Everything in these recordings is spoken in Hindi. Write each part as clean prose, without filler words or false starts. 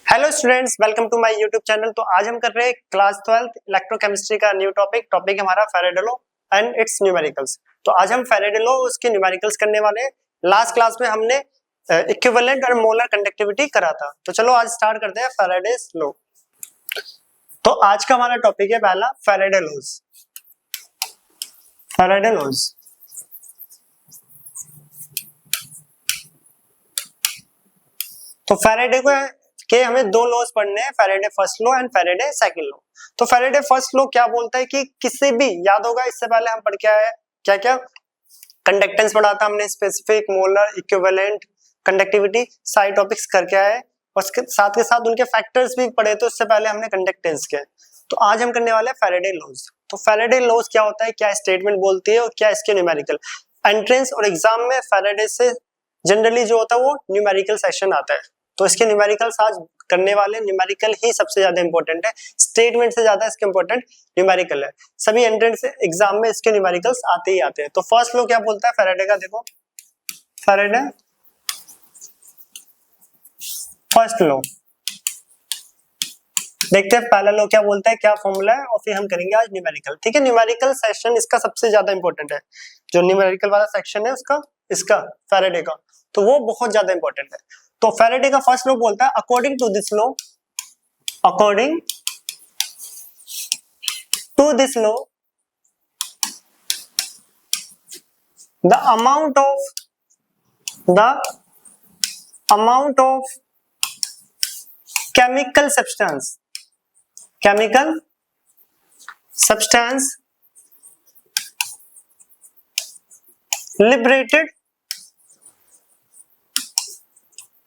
Hello students, welcome to my YouTube channel. तो आज हम कर रहे हैं क्लास 12 इलेक्ट्रोकेमिस्ट्री का न्यू टॉपिक हमारा Faraday law and its numericals. तो आज हम फैराडे लॉ उसके न्यूमेरिकल्स करने वाले हैं। लास्ट क्लास में हमने इक्विवेलेंट और मोलर कंडक्टिविटी करा था। तो चलो आज स्टार्ट करते हैं फैराडेस लॉ। तो आज का हमारा टॉपिक है पहला फैराडे लॉज। फैराडे लॉज तो फैराडे के हमें दो लॉज पढ़ने हैं, Faraday first law and Faraday second law. तो फैराडे फर्स्ट लॉ क्या बोलता है कि किसी भी, याद होगा इससे पहले हम पढ़ के आए क्या क्या, कंडक्टेंस पढ़ा था हमने, स्पेसिफिक, मोलर, इक्विवेलेंट, कंडक्टिविटी, सारे टॉपिक्स करके आए और उसके साथ उनके फैक्टर्स भी पढ़े। तो इससे पहले हमने कंडक्टेंस के। तो आज हम करने वाले हैं फैराडे लॉज। तो फैराडे लॉज क्या होता है, क्या स्टेटमेंट बोलती है और क्या इसके न्यूमेरिकल। एंट्रेंस और एग्जाम में फैराडे से जनरली जो होता है वो न्यूमेरिकल सेक्शन आता है। तो इसके न्यूमेरिकल्स आज करने वाले, न्यूमेरिकल ही सबसे ज्यादा इंपॉर्टेंट है, स्टेटमेंट से ज्यादा इसके इंपॉर्टेंट न्यूमेरिकल है। सभी एंट्रेंस एग्जाम में इसके न्यूमेरिकल्स आते ही आते हैं। तो फर्स्ट लॉ क्या बोलता है फैराडे का, देखो फैराडे फर्स्ट लॉ देखते हैं पहला लॉ क्या बोलता है, क्या फॉर्मूला है, और फिर हम करेंगे आज न्यूमेरिकल। ठीक है, न्यूमेरिकल सेक्शन इसका सबसे ज्यादा इंपॉर्टेंट है। जो न्यूमेरिकल वाला सेक्शन है उसका, इसका फैराडे का, तो वो बहुत ज्यादा इंपॉर्टेंट है। तो फैराडे का फर्स्ट लॉ बोलता है according to this law, according to this law the amount of chemical substance liberated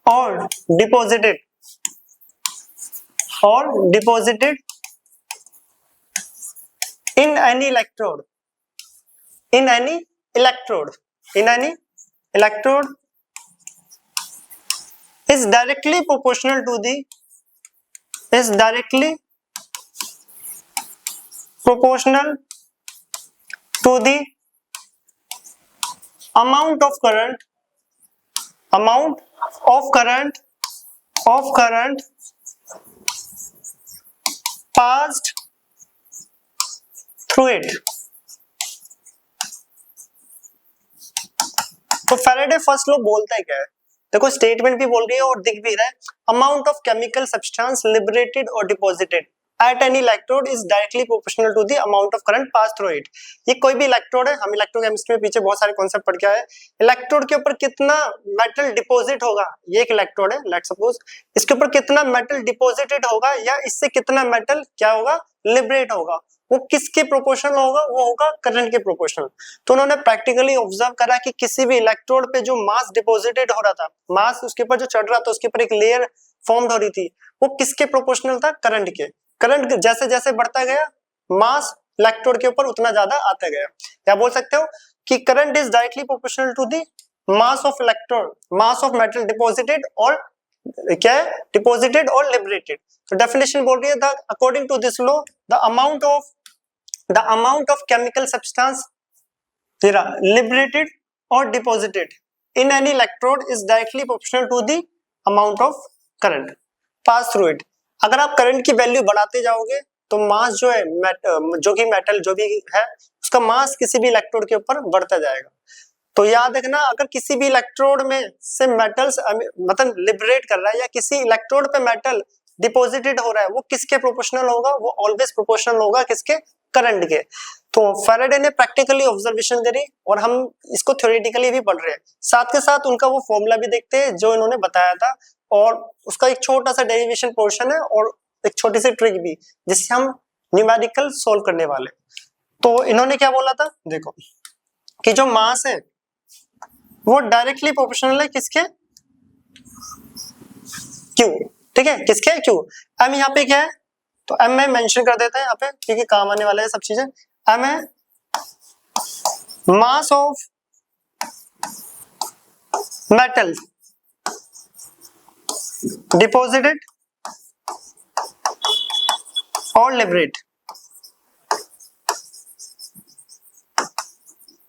or deposited in any electrode is directly proportional to the amount of current passed through it। तो फैराडे फर्स्ट लॉ बोलता है क्या है, देखो स्टेटमेंट भी बोल रही है और दिख भी रहा है। Amount of chemical substance liberated और deposited at any electrode is directly proportional to the amount of current pass through it. ये कोई भी इलेक्ट्रोड है, हम इलेक्ट्रोकेमिस्ट्री में पीछे बहुत सारे कॉन्सेप्ट पढ़ के आए। इलेक्ट्रोड के ऊपर कितना मेटल डिपॉजिट होगा, ये एक इलेक्ट्रोड है, लेट्स सपोज, इसके ऊपर कितना मेटल डिपॉजिटेड होगा या इससे कितना मेटल क्या होगा, लिबरेट होगा, वो किसके प्रोपोर्शनल होगा, वो होगा करंट के प्रोपोर्शनल। तो उन्होंने प्रैक्टिकली ऑब्जर्व करा कि किसी भी इलेक्ट्रोड पे जो मास डिपॉजिटेड हो रहा था, मास उसके ऊपर जो चढ़ रहा था, उसके ऊपर एक लेयर फॉर्म्ड हो रही थी, वो किसके प्रोपोर्शनल था, करंट के। करंट जैसे जैसे बढ़ता गया, मास इलेक्ट्रोड के ऊपर उतना ज्यादा आता गया। या बोल सकते हो कि current is directly proportional to the mass of electrode, mass of metal deposited और क्या है, डिपॉजिटेड और लिबरेटेड। तो डेफिनेशन बोल रही है the according to this law the amount of chemical substance liberated or deposited in any electrode is directly proportional to the amount of current pass through it। अगर आप करंट की वैल्यू बढ़ाते जाओगे तो मास जो है, जो कि मेटल जो भी है, उसका मास किसी भी इलेक्ट्रोड के ऊपर बढ़ता जाएगा। तो याद रखना, अगर किसी भी इलेक्ट्रोड में से मेटल्स मतलब लिबरेट कर रहा है या किसी इलेक्ट्रोड पे मेटल डिपॉजिटेड हो रहा है, वो किसके प्रोपोर्शनल होगा, वो ऑलवेज प्रोपोर्शनल होगा किसके, करंट के। तो फैराडे ने प्रैक्टिकली ऑब्जर्वेशन करी और हम इसको थ्योरेटिकली भी पढ़ रहे हैं, साथ के साथ उनका वो फॉर्मूला भी देखते हैं जो इन्होंने बताया था, और उसका एक छोटा सा डेरिवेशन पोर्शन है और एक छोटी सी ट्रिक भी, जिससे हम न्यूमेरिकल सोल्व करने वाले। तो इन्होंने क्या बोला था, देखो कि जो मास है वो डायरेक्टली प्रोपोर्शनल है किसके, क्यू। ठीक है, किसके, क्यू। एम यहाँ पे क्या है, तो एम में मेंशन कर देते हैं यहाँ पे क्योंकि काम आने वाला है सब चीजें। एम है मास ऑफ मेटल डिपॉजिटेड और लिबरेट।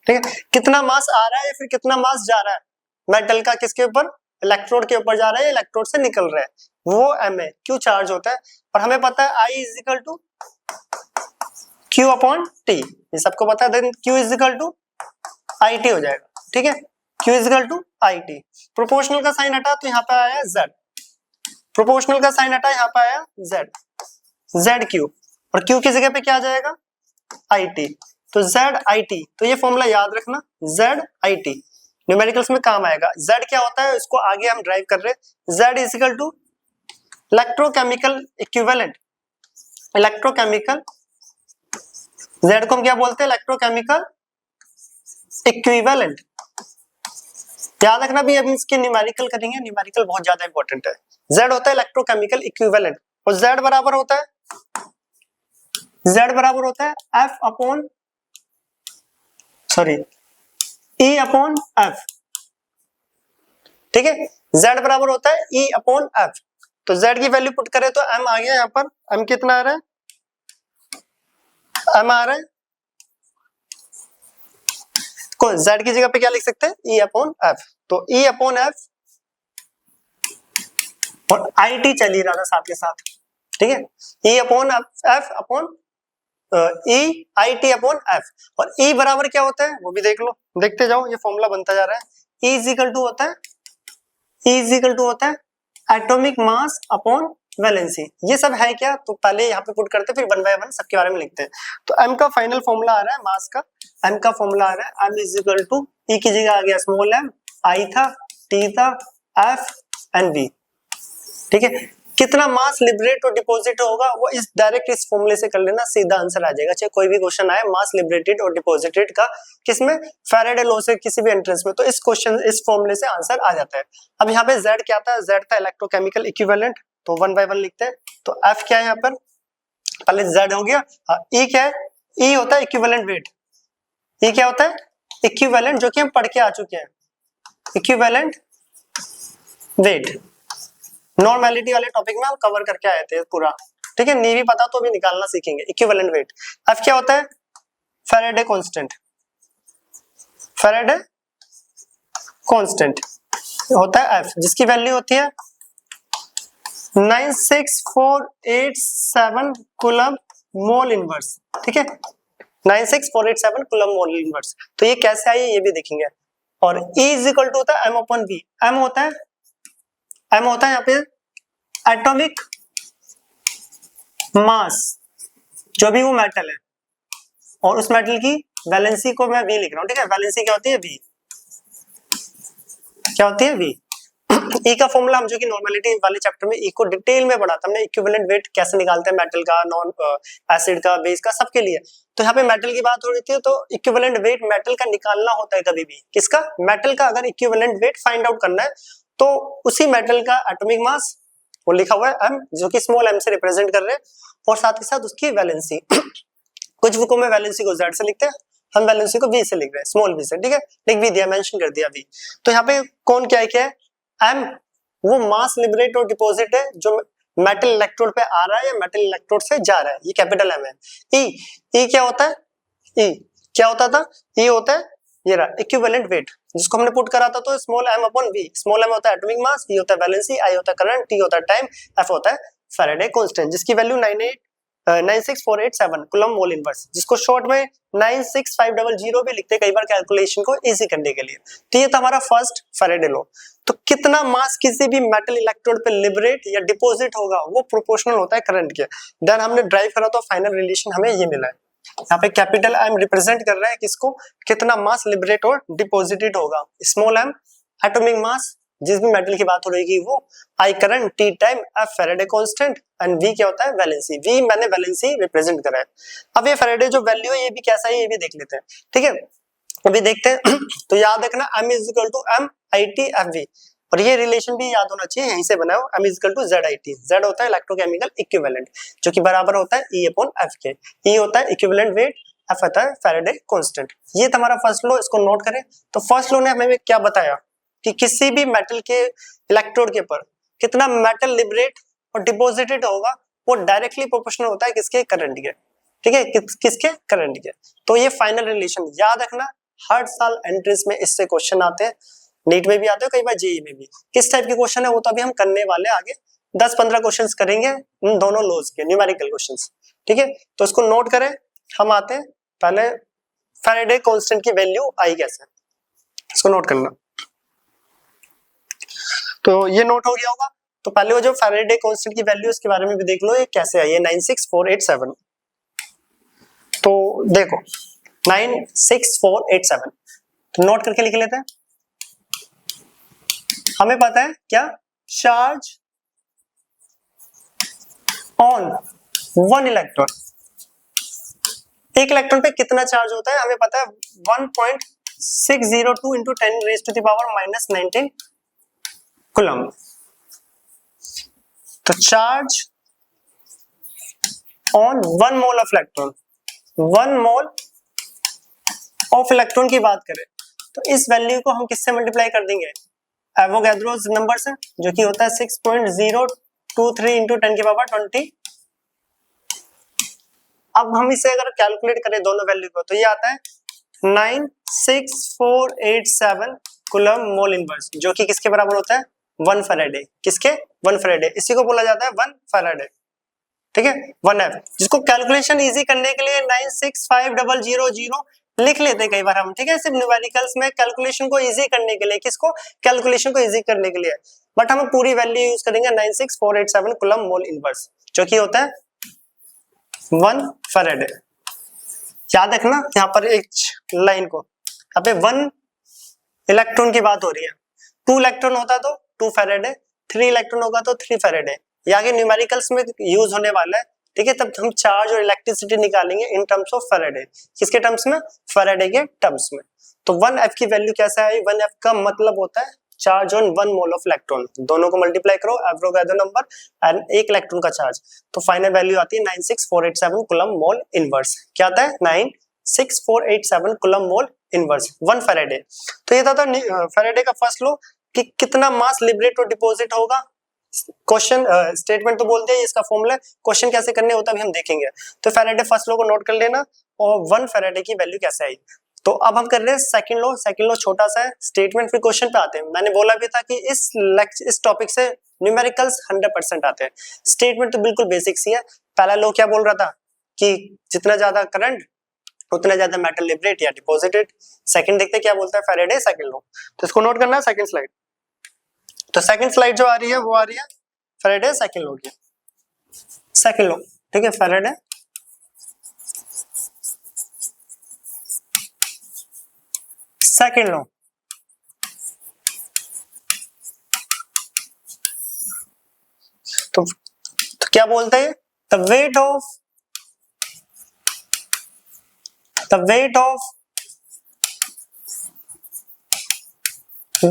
ठीक है, कितना मास आ रहा है या फिर कितना मास जा रहा है मेटल का किसके ऊपर, इलेक्ट्रोड के ऊपर जा रहा है, इलेक्ट्रोड से निकल रहा है, वो एम है, क्यू चार्ज होता है। और हमें पता है I is equal to Q upon T, ये सबको पता है। Then Q is equal to I T हो जाएगा, ठीक है, Q is equal to I T. Proportional का साइन हटा तो यहाँ पे आया जेड, प्रोपोर्शनल का साइन हटा यहाँ पे आया जेड, जेड क्यू, और क्यू की जगह पे क्या आ जाएगा आई टी, तो जेड आई टी। तो ये फॉर्मूला याद रखना, जेड आई टी न्यूमेरिकल्स में काम आएगा। जेड क्या होता है इसको आगे हम ड्राइव कर रहे हैं, Z is equal to electrochemical equivalent, electrochemical, Z को हम क्या बोलते हैं इलेक्ट्रोकेमिकल इक्विवेलेंट। याद रखना भी, अब इसके न्यूमेरिकल करेंगे, न्यूमेरिकल बहुत ज्यादा इंपॉर्टेंट है। जेड होता है इलेक्ट्रोकेमिकल इक्विवेलेंट, और जेड बराबर होता है, जेड बराबर होता है एफ अपॉन सॉरी ई अपॉन एफ, ठीक है, जेड बराबर होता है ई अपॉन एफ। तो जेड की वैल्यू पुट करें तो एम आ गया यहाँ पर, एम कितना आ रहा है, एम आ रहा है, को जेड की जगह पे क्या लिख सकते हैं ई अपॉन एफ, तो ई अपॉन एफ, और आई टी चल ही रहा था साथ के साथ, ठीक है, ई upon F upon E I T upon F. और ई बराबर क्या होता है वो भी देख लो, देखते जाओ, ये फॉर्मूला बनता जा रहा है। ई इज इक्वल टू होता है, ई इज इक्वल टू होता है एटॉमिक मास अपॉन वैलेंसी। ये सब है क्या, तो पहले यहाँ पे पुट करते फिर वन बाय वन सबके बारे में लिखते हैं। तो एम का फाइनल फॉर्मूला आ रहा है मास का, एम का फॉर्मूला आ रहा है एम इज इक्वल टू, ई की जगह आ गया स्मॉल एम, आई था, टी था, एफ एंड वी, ठीक है। कितना मास लिबरेट और डिपॉजिट होगा वो इस डायरेक्ट इस फॉर्मूले से कर लेना, सीधा आंसर आ जाएगा। चाहे कोई भी क्वेश्चन आए मास लिबरेटेड और डिपॉजिटेड का, किसमें, फैराडे लॉ से किसी भी एंट्रेंस में, तो इस क्वेश्चन इस फॉर्मूले से आंसर आ जाता है। अब यहाँ पे जेड क्या था, जेड था इलेक्ट्रोकेमिकल इक्विवेलेंट, तो वन बाय वन लिखते हैं। तो एफ क्या है यहाँ पर, पहले जेड हो गया, ई क्या है, ई होता है इक्विवेलेंट वेट, ई क्या होता है इक्विवेलेंट, जो कि हम पढ़ के आ चुके हैं, इक्विवेलेंट वेट, नॉर्मेलिटी वाले टॉपिक में हम कवर करके आए थे पूरा, ठीक है, नहीं भी पता तो भी निकालना सीखेंगे। इक्विवेलेंट वेट, एफ क्या होता है फैराडे कांस्टेंट, फैराडे कांस्टेंट होता है एफ, जिसकी वैल्यू होती है 96487 कूलम मोल इनवर्स, ठीक है, 96487 कूलम मोल इनवर्स। तो ये कैसे आई ये भी देखेंगे। और E इज इक्वल टू होता है m अपॉन v, m होता है यहाँ पे एटॉमिक मास, जो भी वो मेटल है, और उस मेटल की वैलेंसी को मैं v लिख रहा हूँ, ठीक है, वैलेंसी क्या होती है v, क्या होती है v। E का फॉर्मूला हम जो कि नॉर्मेलिटी वाले चैप्टर में E को डिटेल में पढ़ा था हमने, इक्विवेलेंट वेट कैसे निकालते हैं मेटल का, नॉन एसिड का, बेस का, सबके लिए। तो यहाँ पे मेटल की बात हो रही थी, तो इक्विवेलेंट वेट मेटल का निकालना होता है कभी भी, किसका, मेटल का। अगर इक्विवेलेंट वेट फाइंड आउट करना है तो उसी मेटल का एटॉमिक मास, वो लिखा हुआ है m, जो कि स्मॉल m से रिप्रेजेंट कर रहे हैं, और साथ ही साथ उसकी वैलेंसी। कुछ बुकों में वैलेंसी को z से लिखते हैं, हम वैलेंसी को v से लिख रहे हैं, स्मॉल v से, ठीक है, लिख भी दिया, मेंशन कर दिया v। तो यहाँ पे कौन क्या है m, वो मास लिबरेट और डिपॉजिट है जो मेटल इलेक्ट्रोड पे आ रहा है या मेटल इलेक्ट्रोड से जा रहा है, ये कैपिटल M है। E क्या होता है, E क्या होता था, E होता है ये रहा इक्विवेलेंट वेट, जिसको हमने पुट करा था, तो small m upon v, small m होता है एटॉमिक मास, v होता है वैलेंसी, I होता है करंट, T होता है टाइम, F होता है फैराडे कांस्टेंट, जिसकी वैल्यू 96487 कूलम मोल इनवर्स, जिसको शॉर्ट में 96500 भी लिखते हैं कई बार कैलकुलेशन को इजी करने के लिए। तो ये था हमारा फर्स्ट फैराडे लॉ। तो कितना मास किसी भी मेटल इलेक्ट्रोड पे लिबरेट या डिपॉजिट होगा वो प्रोपोर्शनल होता है करंट के। देन हमने ड्राइव करा तो फाइनल रिलेशन हमें ये मिला है। यहाँ पे कैपिटल M रिप्रेजेंट कर रहा है किसको, कितना मास लिबरेट और डिपॉजिटेड होगा, स्मॉल m एटॉमिक मास, जिस भी मेटल की बात हो रही है वो, I current, T time, F Faraday constant, and V क्या होता है वैलेंसी, V मैंने वैलेंसी रिप्रेजेंट करा है। अब ये फैराडे जो वैल्यू है ये भी कैसा है ये भी देख लेते हैं, ठीक है, अभी देखते हैं। तो याद रखना M is equal to M I T F V, और ये रिलेशन भी याद होना चाहिए, यहीं से बना हो, M is equal to Z I T, Z होता है इलेक्ट्रोकेमिकल इक्विवेलेंट, जो कि बराबर होता है E अपॉन F के, E होता है इक्विवेलेंट वेट, F होता है फैराडे कांस्टेंट। ये था हमारा फर्स्ट लॉ, इसको नोट करें। तो फर्स्ट लॉ ने हमें क्या बताया कि किसी भी मेटल के इलेक्ट्रोड के ऊपर कितना मेटल लिबरेट और डिपॉजिटेड होगा वो डायरेक्टली प्रोपोर्शनल होता है किसके, करंट के, ठीक है, किसके, करंट के। तो ये फाइनल रिलेशन याद रखना, हर साल एंट्रेंस में इससे क्वेश्चन आते हैं। नीट में भी आते हो, कई बार जेई में भी। किस टाइप के क्वेश्चन है वो तो अभी हम करने वाले आगे 10-15 क्वेश्चंस करेंगे इन दोनों लॉज के, न्यूमेरिकल क्वेश्चंस, ठीक है। तो इसको नोट करें, हम आते हैं पहले फैराडे कांस्टेंट की वैल्यू आई कैसे, इसको नोट करना। तो ये नोट हो गया होगा। तो पहले वो जो फैराडे कांस्टेंट की वैल्यू इसके बारे में भी देख लो, ये कैसे आई है 96487। तो देखो 96487 तो नोट करके लिख लेते हैं। हमें पता है क्या, चार्ज ऑन वन इलेक्ट्रॉन, एक इलेक्ट्रॉन पे कितना चार्ज होता है हमें पता है 1.602 into 10 raise to the power minus 19 coulomb. तो charge on 1 mole of electron, 1 mole of electron की बात करें तो इस वैल्यू को हम किससे मल्टीप्लाई कर देंगे, एवोगैड्रोस नंबर से, जो कि होता है 6.023 इंटू 10 की पावर 20। अब हम इसे अगर कैलकुलेट करें दोनों वैल्यू को तो ये आता है 96487 कूलम मोल इनवर्स, जो कि किसके बराबर होता है 1 फैराडे। किसके, 1 फैराडे, इसी को बोला जाता है 1 फैराडे, ठीक है 1F, जिसको कैलकुलेशन इजी करने के लिए 965000 लिख लेते हैं कई बार हम, ठीक है, सिर्फ न्यूमेरिकल्स में कैलकुलेशन को इजी करने के लिए, किसको, कैलकुलेशन को इजी करने के लिए। बट हम पूरी वैल्यू यूज करेंगे 96487 कूलम मोल इनवर्स, जो कि होता है 1 फैराडे। याद रखना यहाँ पर एक लाइन को, यहाँ पे 1 इलेक्ट्रॉन की बात हो रही है, 2 इलेक्ट्रॉन होता तो 2 फैराडे, 3 इलेक्ट्रॉन होगा तो 3 फैराडे। ये आगे न्यूमेरिकल्स में यूज होने वाला है, ठीक है। तब हम चार्ज और इलेक्ट्रिसिटी निकालेंगे इन टर्म्स ऑफ फैराडे, किसके टर्म्स में, फैराडे के टर्म्स में। तो 1F की वैल्यू कैसे आई, 1F का मतलब होता है charge on 1 mole of electron, दोनों को मल्टीप्लाई करो एवोगैड्रो नंबर एंड एक इलेक्ट्रॉन का चार्ज, तो फाइनल वैल्यू आती है 96487 कूलम मोल इनवर्स। क्या आता है 96487 कूलम मोल इनवर्स 1 फैराडे। तो ये था फैराडे का फर्स्ट लॉ कि कितना मास लिबरेट और डिपॉजिट होगा। क्वेश्चन स्टेटमेंट तो बोलते हैं, इसका फॉर्मूला, क्वेश्चन कैसे करने होता है अभी हम देखेंगे। तो फैराडे फर्स्ट लॉ को नोट कर लेना और 1 फैराडे की वैल्यू कैसे आई। तो अब हम कर रहे हैं सेकंड लॉ। सेकंड लॉ छोटा सा है, स्टेटमेंट फिर क्वेश्चन पे आते हैं। मैंने बोला भी था कि इस टॉपिक से न्यूमेरिकल्स 100% आते हैं, स्टेटमेंट तो बिल्कुल बेसिक सी है। पहला लॉ क्या बोल रहा था कि जितना ज्यादा करंट उतना ज्यादा मेटल लिबरेट या डिपॉजिटेड। सेकंड देखते हैं क्या बोलता है फैराडे सेकंड लॉ, तो इसको नोट करना है सेकंड स्लाइड। तो सेकंड स्लाइड जो आ रही है वो आ रही है फैराडे सेकंड लॉ की, सेकंड लॉ, ठीक है, फैराडे सेकंड लॉ। तो क्या बोलते हैं, the weight of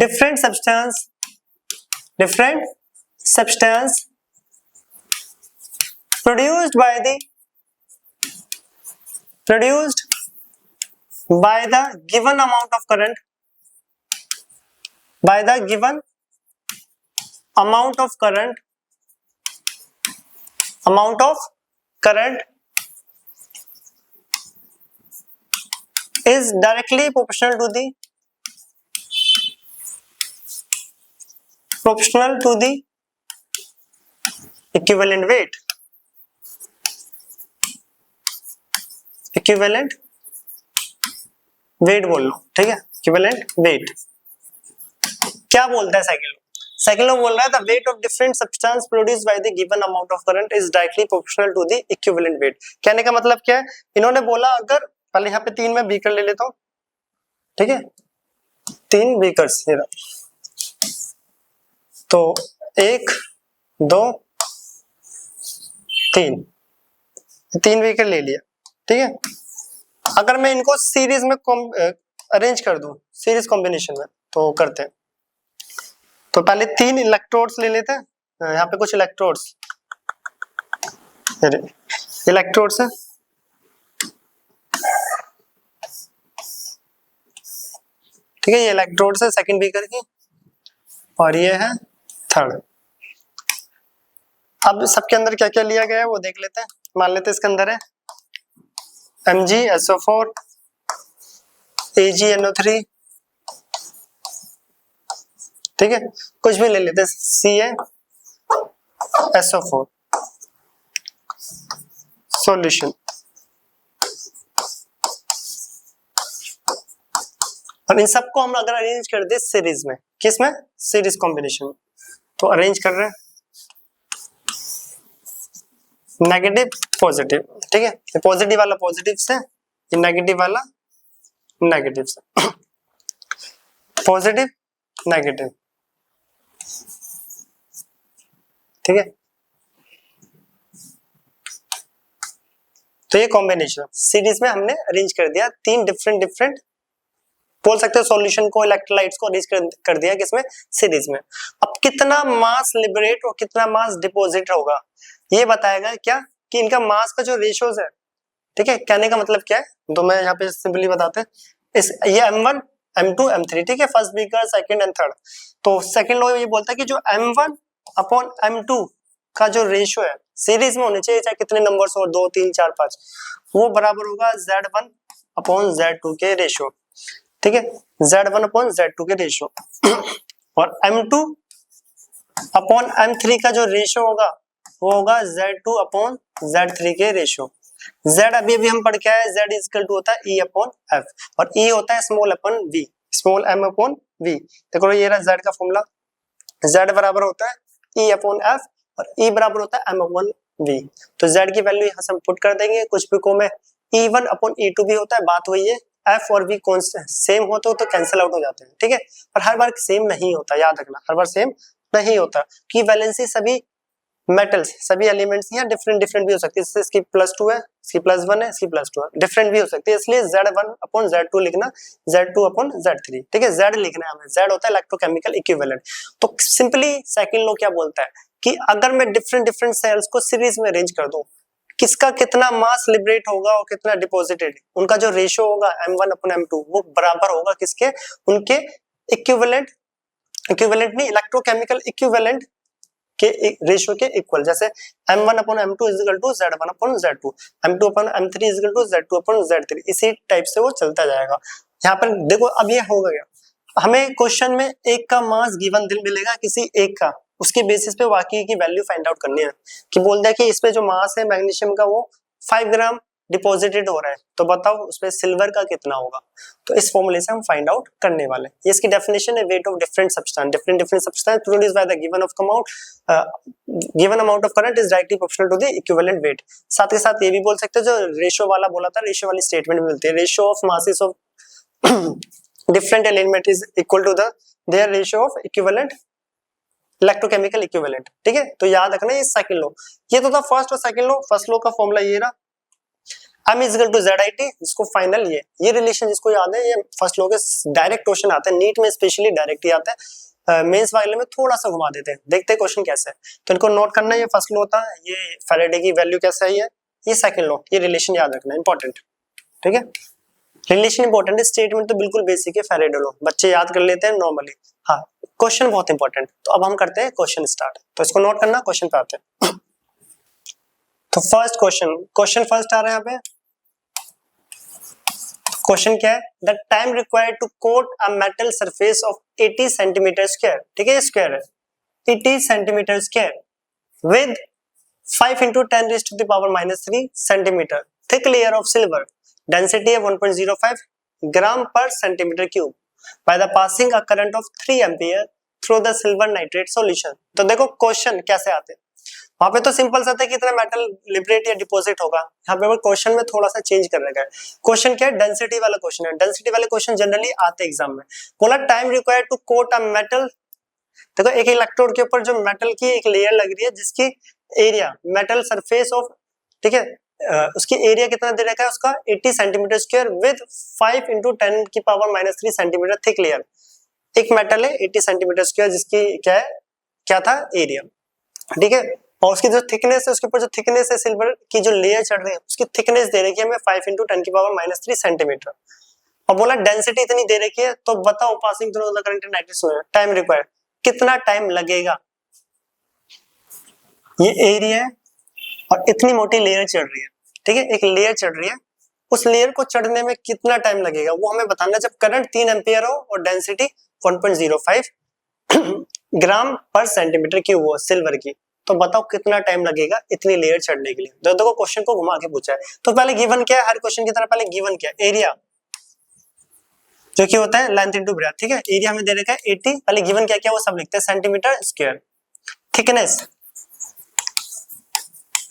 different substance produced by the given amount of current, is directly proportional to the equivalent weight, बोल लो, ठीक है, equivalent weight। क्या बोलता है सेकंड लॉ बोल रहा है the weight of different substance produced by the given amount of current is directly proportional to the equivalent weight. कहने का मतलब क्या है, इन्होंने बोला अगर पहले यहाँ पे 3 में बीकर ले लेता हूं, ठीक है, 3 बीकर्स, तो 1 2 3 बीकर ले लिया, ठीक है। अगर मैं इनको सीरीज में अरेंज कर दूं, सीरीज कॉम्बिनेशन में, तो करते हैं। तो पहले 3 इलेक्ट्रोड्स ले लेते हैं, यहाँ पे कुछ इलेक्ट्रोड्स है, ठीक है, ये इलेक्ट्रोड्स है सेकंड बीकर की, और ये है थर्ड। अब सबके अंदर क्या क्या लिया गया है वो देख लेते हैं। मान लेते हैं इसके अंदर है MgSO4, AgNO3, ठीक है, कुछ भी ले लेते हैं, CaSO4 सॉल्यूशन। और इन सबको हम अगर अरेंज कर दे सीरीज में, किस में, सीरीज कॉम्बिनेशन में, तो अरेंज कर रहे हैं नेगेटिव पॉजिटिव, ठीक है, पॉजिटिव वाला पॉजिटिव से, ये नेगेटिव वाला नेगेटिव से, पॉजिटिव नेगेटिव, ठीक है। तो ये कॉम्बिनेशन सीरीज में हमने अरेंज कर दिया, तीन डिफरेंट बोल सकते हो सॉल्यूशन को, इलेक्ट्रोलाइट्स को अरेंज कर दिया किसमें, सीरीज में। अब कितना मास लिबरेट और कितना मास डिपॉजिट होगा ये बताएगा क्या, कि इनका मास का जो रेशियोज है, ठीक है। कहने का मतलब क्या है, तो मैं यहाँ पे सिंपली बताते हैं, इस ये M1 M2 M3, ठीक है, first beaker second and third. तो सेकंड लॉ ये बोलता है कि जो M1 अपॉन M2 का जो रेशियो है सीरीज में होने चाहिए, चाहे कितने नंबर्स हो, 2 3 4 5, वो बराबर होगा Z1 अपॉन Z2 के रेशियो, ठीक है, Z1 अपॉन Z2 के रेशियो। और M2 अपॉन M3 का जो रेशियो होगा वो होगा Z2 अपॉन Z3 के रेशियो। Z अभी हम पढ़ के आए, Z इज इक्वल टू होता है E अपॉन F, और E होता है स्मॉल अपन V, small m upon V। देखो ये रहा Z का फॉर्मूला, Z बराबर होता है E अपॉन F और E बराबर होता है m अपॉन V। तो Z की वैल्यू यहाँ से हम पुट कर देंगे, कुछ भी को में E1 अपॉन E2 भी होता है, बात वही है, F और V कॉन्स्टेंट सेम होते हो तो कैंसिल आउट हो जाते हैं, ठीक है। और हर बार सेम नहीं होता, याद रखना, हर बार सेम नहीं होता, कि वैलेंसी सभी मेटल्स, सभी एलिमेंट्स यहाँ डिफरेंट भी हो सकती है, जैसे इसकी +2 है, इसकी +1 है, इसकी +2 है, डिफरेंट भी हो सकती है, इसलिए Z1 अपॉन Z2 लिखना, Z2 अपॉन Z3, ठीक है। Z लिखना है हमें, Z होता है इलेक्ट्रोकेमिकल इक्विवेलेंट। तो सिंपली सेकंड लॉ क्या बोलता है कि अगर मैं डिफरेंट सेल्स को सीरीज में अरेंज कर दूं, किसका कितना मास लिबरेट होगा और कितना डिपॉजिटेड, उनका जो रेशियो होगा M1 अपॉन M2 वो बराबर होगा किसके, उनके इक्विवेलेंट नहीं, इलेक्ट्रोकेमिकल इक्विवेलेंट के रेशियो के इक्वल। जैसे M1 upon M2 is equal to Z1 upon Z2, M2 upon M3 is equal to Z2 upon Z3, इसी टाइप से वो चलता जाएगा। यहाँ पर देखो अब ये हो गया, हमें क्वेश्चन में एक का मास गिवन मिलेगा किसी एक का, उसके बेसिस पे बाकी की वैल्यू फाइंड आउट करनी है। कि बोलता है कि इस पे जो मास है मैग्नीशियम का वो 5 ग्राम डिपॉजिटेड हो रहा है, तो बताओ उसपे सिल्वर का कितना होगा। तो इस फॉर्मूले से हम फाइंड आउट करने वाले हैं। ये इसकी डेफिनेशन है, weight of different substance produced by the given amount of current is directly proportional to the equivalent weight. साथ के साथ ये भी बोल सकते हैं, जो रेशियो वाला बोला था, रेशियो वाली स्टेटमेंट भी मिलती है, ratio of masses of different element is equal to their ratio of equivalent electrochemical equivalent, ठीक है। तो याद रखना ये सेकंड लॉ, ये तो था फर्स्ट और सेकंड लॉ। फर्स्ट लॉ का फॉर्मूला ये रहा, M is equal to ZIT, जिसको फाइनल ये रिलेशन जिसको याद है, ये फर्स्ट लॉ के डायरेक्ट क्वेश्चन आते हैं, नीट में स्पेशली डायरेक्ट ही आता है, मेंस वाले में थोड़ा सा घुमा देते हैं। देखते हैं क्वेश्चन कैसे है, तो इनको नोट करना, ये फर्स्ट लॉ था, ये फैराडे की वैल्यू कैसे है, ये सेकंड लॉ, ये रिलेशन याद रखना इंपॉर्टेंट, ठीक है। रिलेशन इंपॉर्टेंट है, स्टेटमेंट तो बिल्कुल बेसिक है, फैराडे लॉ बच्चे याद कर लेते हैं नॉर्मली, हाँ क्वेश्चन बहुत इंपॉर्टेंट। तो अब हम करते हैं क्वेश्चन स्टार्ट, तो इसको नोट करना, क्वेश्चन पे आते हैं। तो फर्स्ट क्वेश्चन फर्स्ट आ रहा है यहाँ पे। क्वेश्चन क्या है, the time required to coat a metal surface of 80 centimetre square, ठीक है, ये स्क्वायर है, 80 centimetre square with 5 into 10⁻³ centimetre thick layer of silver, density है 1.05 gram per centimetre cube, by the passing a current of 3 ampere through the silver nitrate solution. तो देखो क्वेश्चन कैसे आते हैं, वहां पे तो सिंपल सा था कि इतना मेटल लिबरेट या डिपॉजिट होगा, यहाँ पे क्वेश्चन में थोड़ा सा चेंज कर रखा है। क्वेश्चन क्या है, डेंसिटी वाला क्वेश्चन है, डेंसिटी वाले क्वेश्चन जनरली आते एग्जाम में। बोला time required to coat a metal, देखो एक इलेक्ट्रोड के ऊपर जो मेटल की एक लेयर लग रही है, जिसकी एरिया मेटल सरफेस ऑफ, ठीक है, उसकी एरिया कितना दे रखा है उसका 80 centimetre square with 5 into 10⁻³ centimetre thick layer. एक मेटल है 80 सेंटीमीटर स्क्वायर, जिसकी क्या था एरिया, ठीक है, और उसकी जो थिकनेस है, उसके ऊपर जो थिकनेस है सिल्वर की जो लेयर चढ़ रही है, उसकी थिकनेस दे रखी है हमें 5 into 10⁻³ सेंटीमीटर, और बोला डेंसिटी इतनी दे रखी है, तो बताओ passing through the current nitrate time required, कितना टाइम लगेगा। ये एरिया है और इतनी मोटी लेयर चढ़ रही है, ठीक है, एक लेयर चढ़ रही है, उस लेयर को चढ़ने में कितना टाइम लगेगा वो हमें बताना, जब करंट 3 एम्पियर हो और density 1.05 gram per centimetre cube हो सिल्वर की, तो बताओ कितना टाइम लगेगा इतनी लेयर चढ़ने के लिए। तो देखो क्वेश्चन को घुमा के पूछा है, तो पहले गिवन क्या है, हर क्वेश्चन की तरह पहले गिवन क्या है, एरिया जो कि होता है लेंथ इनटू ब्रेथ, ठीक है। एरिया हमें दे रखा है 80, पहले गिवन क्या क्या वो सब लिखते हैं, सेंटीमीटर स्क्वायर। थिकनेस,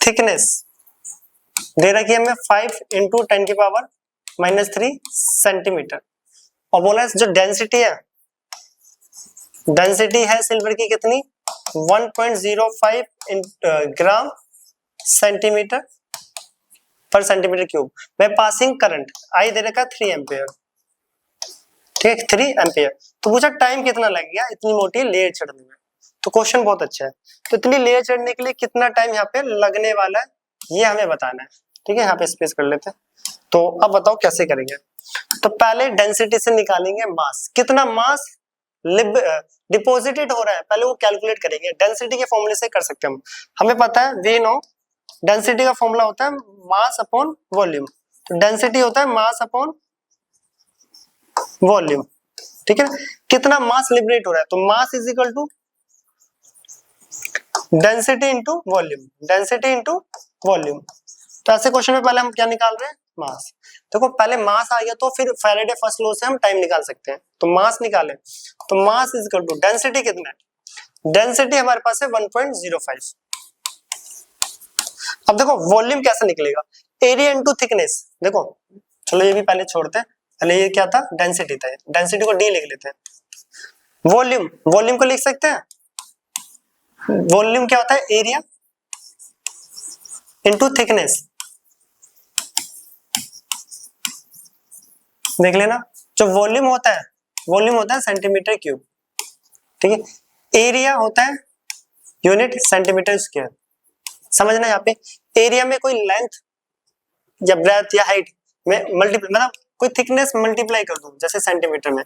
थिकनेस दे रखी है हमें 5 इंटू 10 की पावर -3 सेंटीमीटर। और बोला जो डेंसिटी है, डेंसिटी है सिल्वर की कितनी 1.05 ग्राम सेंटीमीटर पर सेंटीमीटर क्यूब। में पासिंग करंट आई दे रखा 3 एम्पियर, ठीक है 3 एम्पियर। तो पूछा टाइम कितना लगेगा इतनी मोटी लेयर चढ़ने में, तो क्वेश्चन बहुत अच्छा है। तो इतनी लेयर चढ़ने के लिए कितना टाइम यहाँ पे लगने वाला है ये हमें बताना है, ठीक है। यहाँ पे स्पेस कर लेते हैं। तो अब बताओ कैसे करेंगे। तो पहले डेंसिटी से निकालेंगे मास, कितना मास डिपॉजिटेड हो रहा है पहले वो कैलकुलेट करेंगे। डेंसिटी के फॉर्मूले से कर सकते हैं हम, हमें पता है वी नो डेंसिटी का फॉर्मूला होता है मास अपॉन वॉल्यूम। तो डेंसिटी होता है मास अपॉन वॉल्यूम, ठीक है। कितना मास लिबरेट हो रहा है, तो mass is equal to density into volume, density into volume. तो ऐसे क्वेश्चन में पहले हम क्या निकाल रहे हैं, मास। देखो पहले मास आ गया तो फिर फैराडे फर्स्ट लॉ से हम टाइम निकाल सकते हैं। तो मास निकालें, तो mass is equal to density कितना है, डेंसिटी हमारे पास है 1.05। अब देखो वॉल्यूम कैसे निकलेगा, एरिया इंटू थिकनेस। देखो चलो ये भी पहले छोड़ते हैं, पहले ये क्या था डेंसिटी था, डेंसिटी को डी लिख लेते हैं। वॉल्यूम, वॉल्यूम को लिख सकते हैं, वॉल्यूम क्या होता है एरिया इंटू थिकनेस। देख लेना जो वॉल्यूम होता है, वॉल्यूम होता है सेंटीमीटर क्यूब, ठीक है। एरिया होता है यूनिट सेंटीमीटर स्क्वायर। समझना यहाँ पे एरिया में कोई लेंथ या ब्रेथ या हाइट में मल्टीप्लाई, मतलब कोई थिकनेस मल्टीप्लाई कर दूं जैसे सेंटीमीटर में,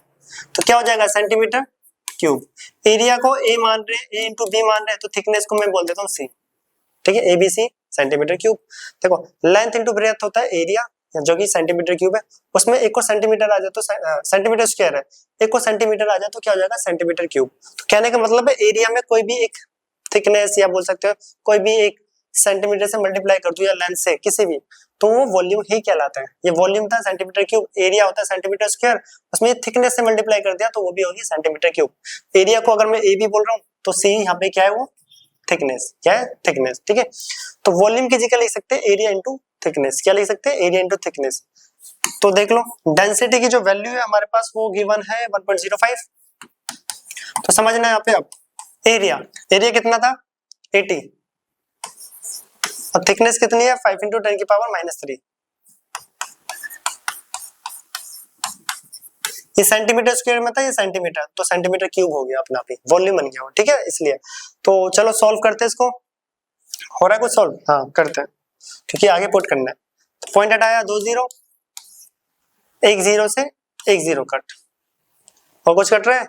तो क्या हो जाएगा सेंटीमीटर क्यूब। एरिया को ए मान रहे हैं, ए इंटू बी मान रहे हैं, तो थिकनेस को मैं बोल देता हूँ सी, ठीक है। A B C centimetre cube. देखो लेंथ इंटू ब्रेथ होता है एरिया जो कि सेंटीमीटर क्यूब है, उसमें एक को सेंटीमीटर आ जाए तो सेंटीमीटर स्क्वायर है, एक को सेंटीमीटर आ जाए तो क्या हो जाएगा सेंटीमीटर क्यूब। तो कहने का मतलब है एरिया में कोई भी एक थिकनेस या बोल सकते हो कोई भी एक सेंटीमीटर से मल्टीप्लाई कर दूं या लेंथ से किसी भी, तो वो वॉल्यूम ही कहलाता है। ये वॉल्यूम था सेंटीमीटर क्यूब, एरिया होता है सेंटीमीटर स्क्वायर, उसमें थिकनेस से मल्टीप्लाई कर दिया तो वो भी होगी सेंटीमीटर क्यूब। एरिया को अगर मैं ए बी बोल रहा हूँ तो सी यहाँ पे क्या है वो थिकनेस, क्या है थिकनेस, ठीक है। तो वॉल्यूम की जगह लिख सकते हैं एरिया इंटू थिकनेस, क्या लिख सकते हैं एरिया इंटू थिकनेस। तो देख लो डेंसिटी की जो वैल्यू है हमारे पास वो गिवन है 1.05। तो समझना यहाँ पे अब एरिया, एरिया कितना था 80 और थिकनेस कितनी है 5 इंटू 10 की पावर -3। ये सेंटीमीटर स्क्वायर में था, ये सेंटीमीटर, तो सेंटीमीटर क्यूब हो गया अपना, भी वॉल्यूम बन गया, ठीक है इसलिए। तो चलो सॉल्व करते हैं इसको, हो रहा है कुछ सॉल्व, हाँ करते हैं क्योंकि आगे पुट करना है। तो पॉइंट हटाया 2 0, एक 0 से एक 0 कट, और कुछ कट रहा है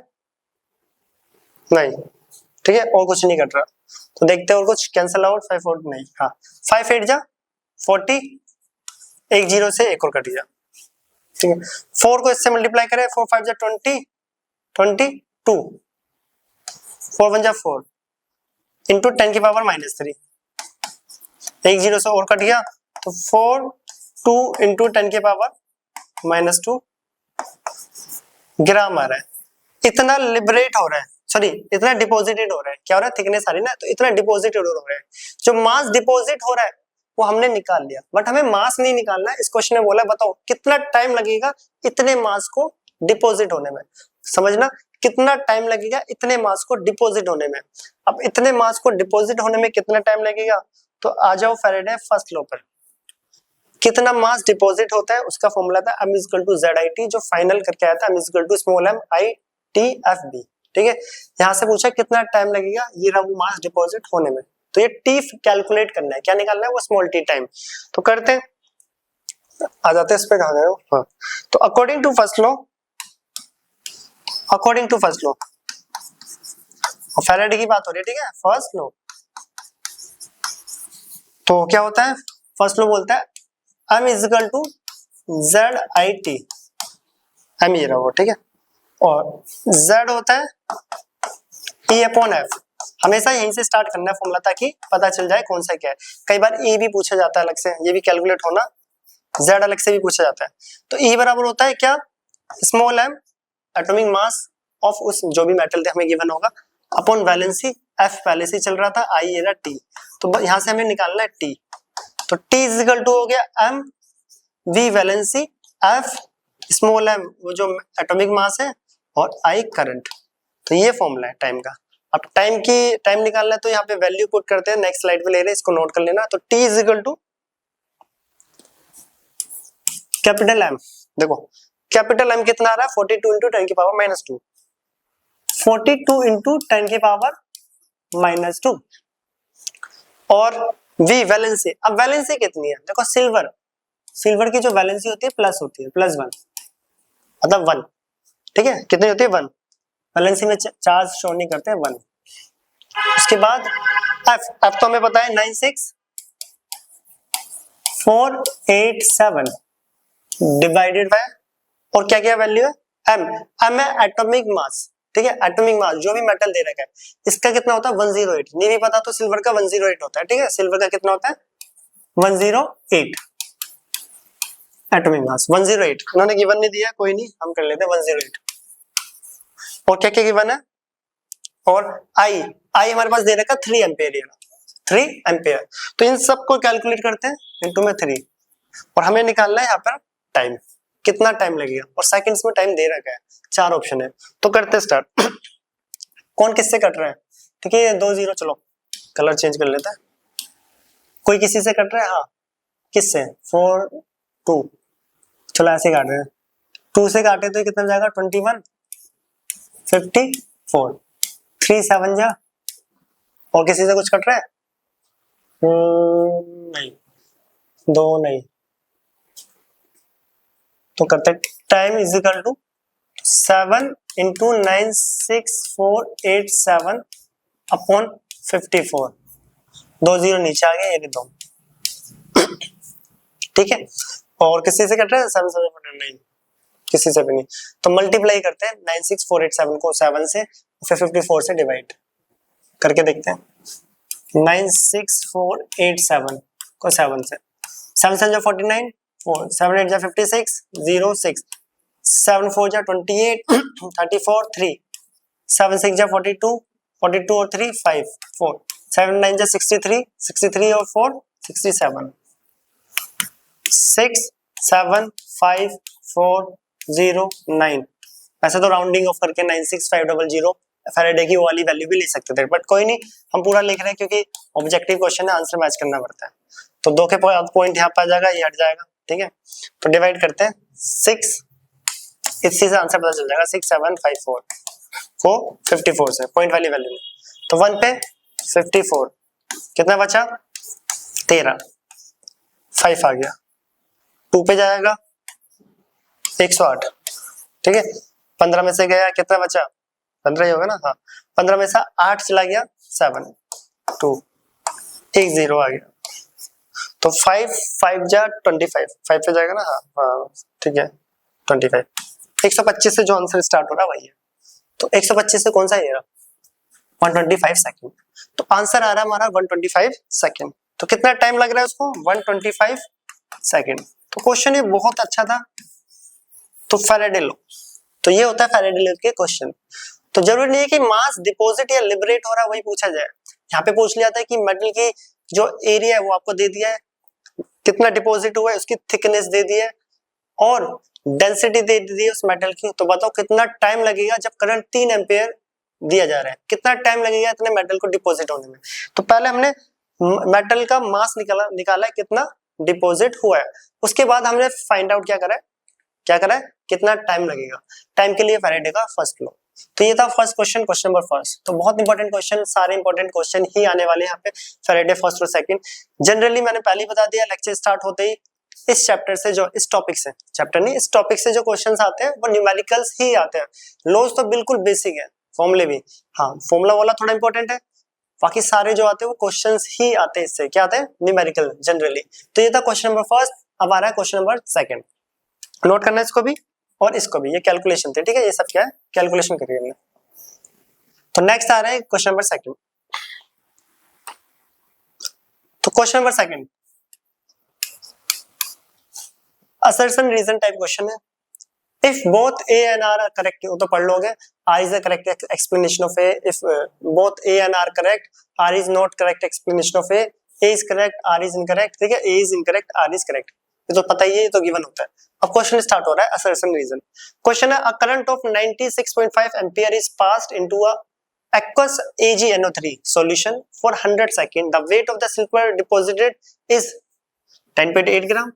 नहीं, ठीक है और कुछ नहीं कट रहा। तो देखते हैं और कुछ कैंसिल आउट 5 4 नहीं, हाँ 5 8 जा 40, एक 0 से एक और कट गया, ठीक है। 4 को इससे मल्टीप्लाई करें, 4 5 जा 20 22, 4 1 जा 4 इंटू 10 की पावर -3, एक 0 से और कट गया तो 4 2 इंटू 10 की पावर -2 ग्राम आ रहा है। इतना लिबरेट हो रहा है, सॉरी इतना डिपॉजिटेड हो रहा है, क्या हो रहा है थिकनेस आ रही है ना, तो इतना डिपॉजिटेड हो रहा है। जो मास डिपॉजिट हो रहा है वो हमने निकाल लिया, बट हमें मास नहीं निकालना है। इस क्वेश्चन में बोला बताओ कितना टाइम लगेगा इतने मास को डिपॉजिट होने में। समझना कितना टाइम लगेगा इतने मास को डिपॉजिट होने में। अब इतने मास को डिपॉजिट होने में कितना टाइम लगेगा, तो आ जाओ फैराडे फर्स्ट लॉ पर। कितना मास डिपॉजिट होता है उसका फॉर्मूला था m = ZIT, जो फाइनल करके आया था m = small m I T F B, ठीक है। यहाँ से पूछा कितना टाइम लगेगा ये रहा वो मास डिपॉजिट होने में, तो ये टी कैलकुलेट करना है, क्या निकालना है वो स्मॉल टी टाइम। तो करते हैं, आ जाते हैं इस पे, कहाँ गए हो, हाँ। तो according to first law, according to first law Faraday की बात हो रही है, ठीक है फर्स्ट लॉ। तो क्या होता है फर्स्ट लॉ बोलता है m = ZIT, m ये रहा वो, ठीक है। और z होता है E अपॉन एफ, हमेशा यहीं से स्टार्ट करना है फॉर्मूला ताकि पता चल जाए कौन सा क्या है। कई बार E भी पूछा जाता है अलग से, ये भी कैलकुलेट होना, Z अलग से भी पूछा जाता है। तो E बराबर होता है क्या, small m atomic mass of उस जो भी मेटल थे हमें गिवन होगा, अपॉन वैलेंसी, F पहले से चल रहा था, I ये रहा T, तो यहाँ से हमें निकालना है T, तो T इज इक्वल टू हो गया m V valency, F small m वो जो एटॉमिक मास है, और I करंट। तो ये फॉर्मूला है टाइम का। अब टाइम निकालना है तो यहाँ पे वैल्यू पुट करते हैं, नेक्स्ट स्लाइड पे ले रहे हैं, इसको नोट कर लेना। तो T is equal to capital M, देखो कैपिटल M कितना आ रहा है, 42 इंटू 10 की पावर माइनस 2, 42 इंटू 10 की पावर माइनस 2, और V वैलेंसी, अब वैलेंसी कितनी है, देखो सिल्वर की जो वैलेंसी होती है प्लस होती है, +1 मतलब 1, ठीक है, कितनी होती है 1, वैलेंसी में चार्ज शो नहीं करते हैं 1। उसके बाद F तो हमें पता है 96487 डिवाइडेड बाय, और क्या क्या वैल्यू है M है एटॉमिक मास, ठीक है, एटॉमिक मास जो भी मेटल दे रखा है इसका कितना होता है 108, नहीं भी पता तो सिल्वर का 108 होता है, ठीक है, सिल्वर का कितना होता है 108 एटॉमिक मास 108, उन्होंने गिवन नहीं दिया, कोई नहीं हम कर लेते हैं 108। और क्या क्या गिवन है, और आई हमारे पास दे रखा 3 एम्पियर, 3 एम्पियर, तो इन सबको कैलकुलेट करते हैं इनटू में 3, और हमें निकालना है यहाँ पर टाइम, कितना टाइम लगेगा, और सेकंड्स में टाइम दे रखा है, 4 ऑप्शन है, तो करते स्टार्ट। कौन किससे कट रहा है, ठीक है, 2 0, चलो कलर चेंज कर लेता है, कोई किसी से कट रहा है, हाँ किससे 4 2, चलो ऐसे काट रहे हैं, 2 से काटे तो कितना जाएगा 21 54, 3 7 जा, और किसी से कुछ कट रहा है नहीं, 2 नहीं, तो करते time is equal to 7 into 96487 upon 54, 2 0 नीचे आ गए, ये भी 2, ठीक है, और किसी से कट रहा है 7 7 नहीं, किसी से भी नहीं, तो मल्टीप्लाई करते हैं 96487 को 7 से, फिर 54 से डिवाइड करके देखते हैं, 96487 को 7 से, 7 7 जा 49, 4 7 8 जा 56, 0 6 7 4 जा 28 34 3 7 6 जा 42 42 और 3 5 4 7 9 जा 63 63 और 4 67 6 7 5 4 0 9, ऐसे तो राउंडिंग ऑफ करके 96500 फैराडे की वो वाली वैल्यू भी ले सकते थे, बट कोई नहीं, हम पूरा लिख रहे हैं क्योंकि ऑब्जेक्टिव क्वेश्चन है, आंसर मैच करना पड़ता है। तो 2 के पॉइंट यहाँ पर आ जाएगा, ये हट जाएगा, ठीक है, तो डिवाइड करते हैं 6, इससे आंसर पता चल जाएगा 6754 को 54 से पॉइंट वाली वैल्यू में, तो 1 पे 54, कितना बचा 13, 5 आ गया, 2 पे जाएगा 108, ठीक है, 15 में से गया कितना बचा 15 ही होगा ना, हाँ 15 में से 8 चला गया 7 2 1 0 आ गया, तो 5 5 जा 25, 5 पे जाएगा ना, हाँ ठीक है 25, 125 से जो आंसर स्टार्ट हो रहा है वही है, तो 125 से कौन सा ये 125 सेकंड, तो आंसर आ रहा है हमारा 125 सेकंड, तो कितना टाइम लग रहा है उसको 125 सेकंड, तो क्वेश्चन ये बहुत अच्छा था। तो फैराडे लॉ, तो ये होता है फैराडे लॉ के क्वेश्चन, तो जरूरी नहीं है कि मास डिपॉजिट या लिबरेट हो रहा है वही पूछा जाए, यहाँ पे पूछ लिया था कि मेटल की जो एरिया है वो आपको दे दिया है, कितना डिपॉजिट हुआ है उसकी थिकनेस दे दी है, और डेंसिटी दे दी है उस मेटल की, तो बताओ कितना टाइम लगेगा जब करंट 3 एम्पियर दिया जा रहा है, कितना टाइम लगेगा इतने मेटल को डिपॉजिट होने में। तो पहले हमने मेटल का मास निकाला है कितना डिपॉजिट हुआ है, उसके बाद हमने फाइंड आउट क्या करा है कितना टाइम लगेगा, टाइम के लिए फैराडे का फर्स्ट लॉ। तो ये था first question, question number first. तो बहुत इंपॉर्टेंट क्वेश्चन, सारे इंपॉर्टेंट क्वेश्चन ही आने वाले हैं यहाँ पे फैराडे फर्स्ट और सेकंड। जनरली मैंने पहले ही बता दिया, लेक्चर स्टार्ट होते ही इस चैप्टर से जो इस टॉपिक से, चैप्टर नहीं इस टॉपिक से जो क्वेश्चंस आते हैं वो न्यूमेरिकल्स ही आते हैं, लॉज तो बिल्कुल बेसिक है, फॉर्मूले भी, हाँ फॉर्मूला वाला थोड़ा इंपॉर्टेंट है, बाकी सारे जो आते हैं वो क्वेश्चंस ही आते हैं, इससे क्या आते हैं न्यूमेरिकल जनरली। तो ये था क्वेश्चन नंबर फर्स्ट, अब आ रहा है क्वेश्चन नंबर सेकंड, नोट करना है इसको भी और इसको भी, ये कैलकुलेशन थे, ठीक है, ये सब क्या है कैलकुलेशन करिए हमने। तो नेक्स्ट आ रहा है क्वेश्चन नंबर सेकंड। तो question number second assertion reason type question है। If both A and R are correct, वो तो पढ़ लोगे, R is the correct explanation of A, if both A and R correct, R is not correct explanation of A is correct, R is incorrect, ठीक है, A is incorrect, R is correct, ये तो पता ही है, ये तो गिवन होता है। अब क्वेश्चन स्टार्ट हो रहा है असर्शन रीजन। क्वेश्चन है, a current of 96.5 ampere is passed into a aqueous AgNO3 solution for 100 seconds. The weight of the silver deposited is 10.8 ग्राम।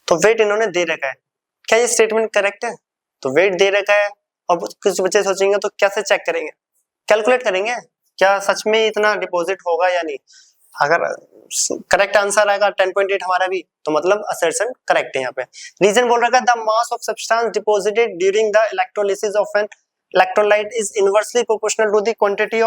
तो वेट इन्होंने दे रखा है, क्या ये स्टेटमेंट करेक्ट है? तो वेट दे रखा है, और कुछ बच्चे सोचेंगे तो कैसे चेक करेंगे, कैलकुलेट करेंगे क्या सच में इतना डिपॉजिट होगा या नहीं। अगर करेक्ट आंसर आएगा 10.8 हमारा भी, तो मतलब असर्शन करेक्ट है। यहाँ पे रीजन बोल रखा है, the mass of substance deposited during the electrolysis of an electrolyte is inversely proportional to the quantity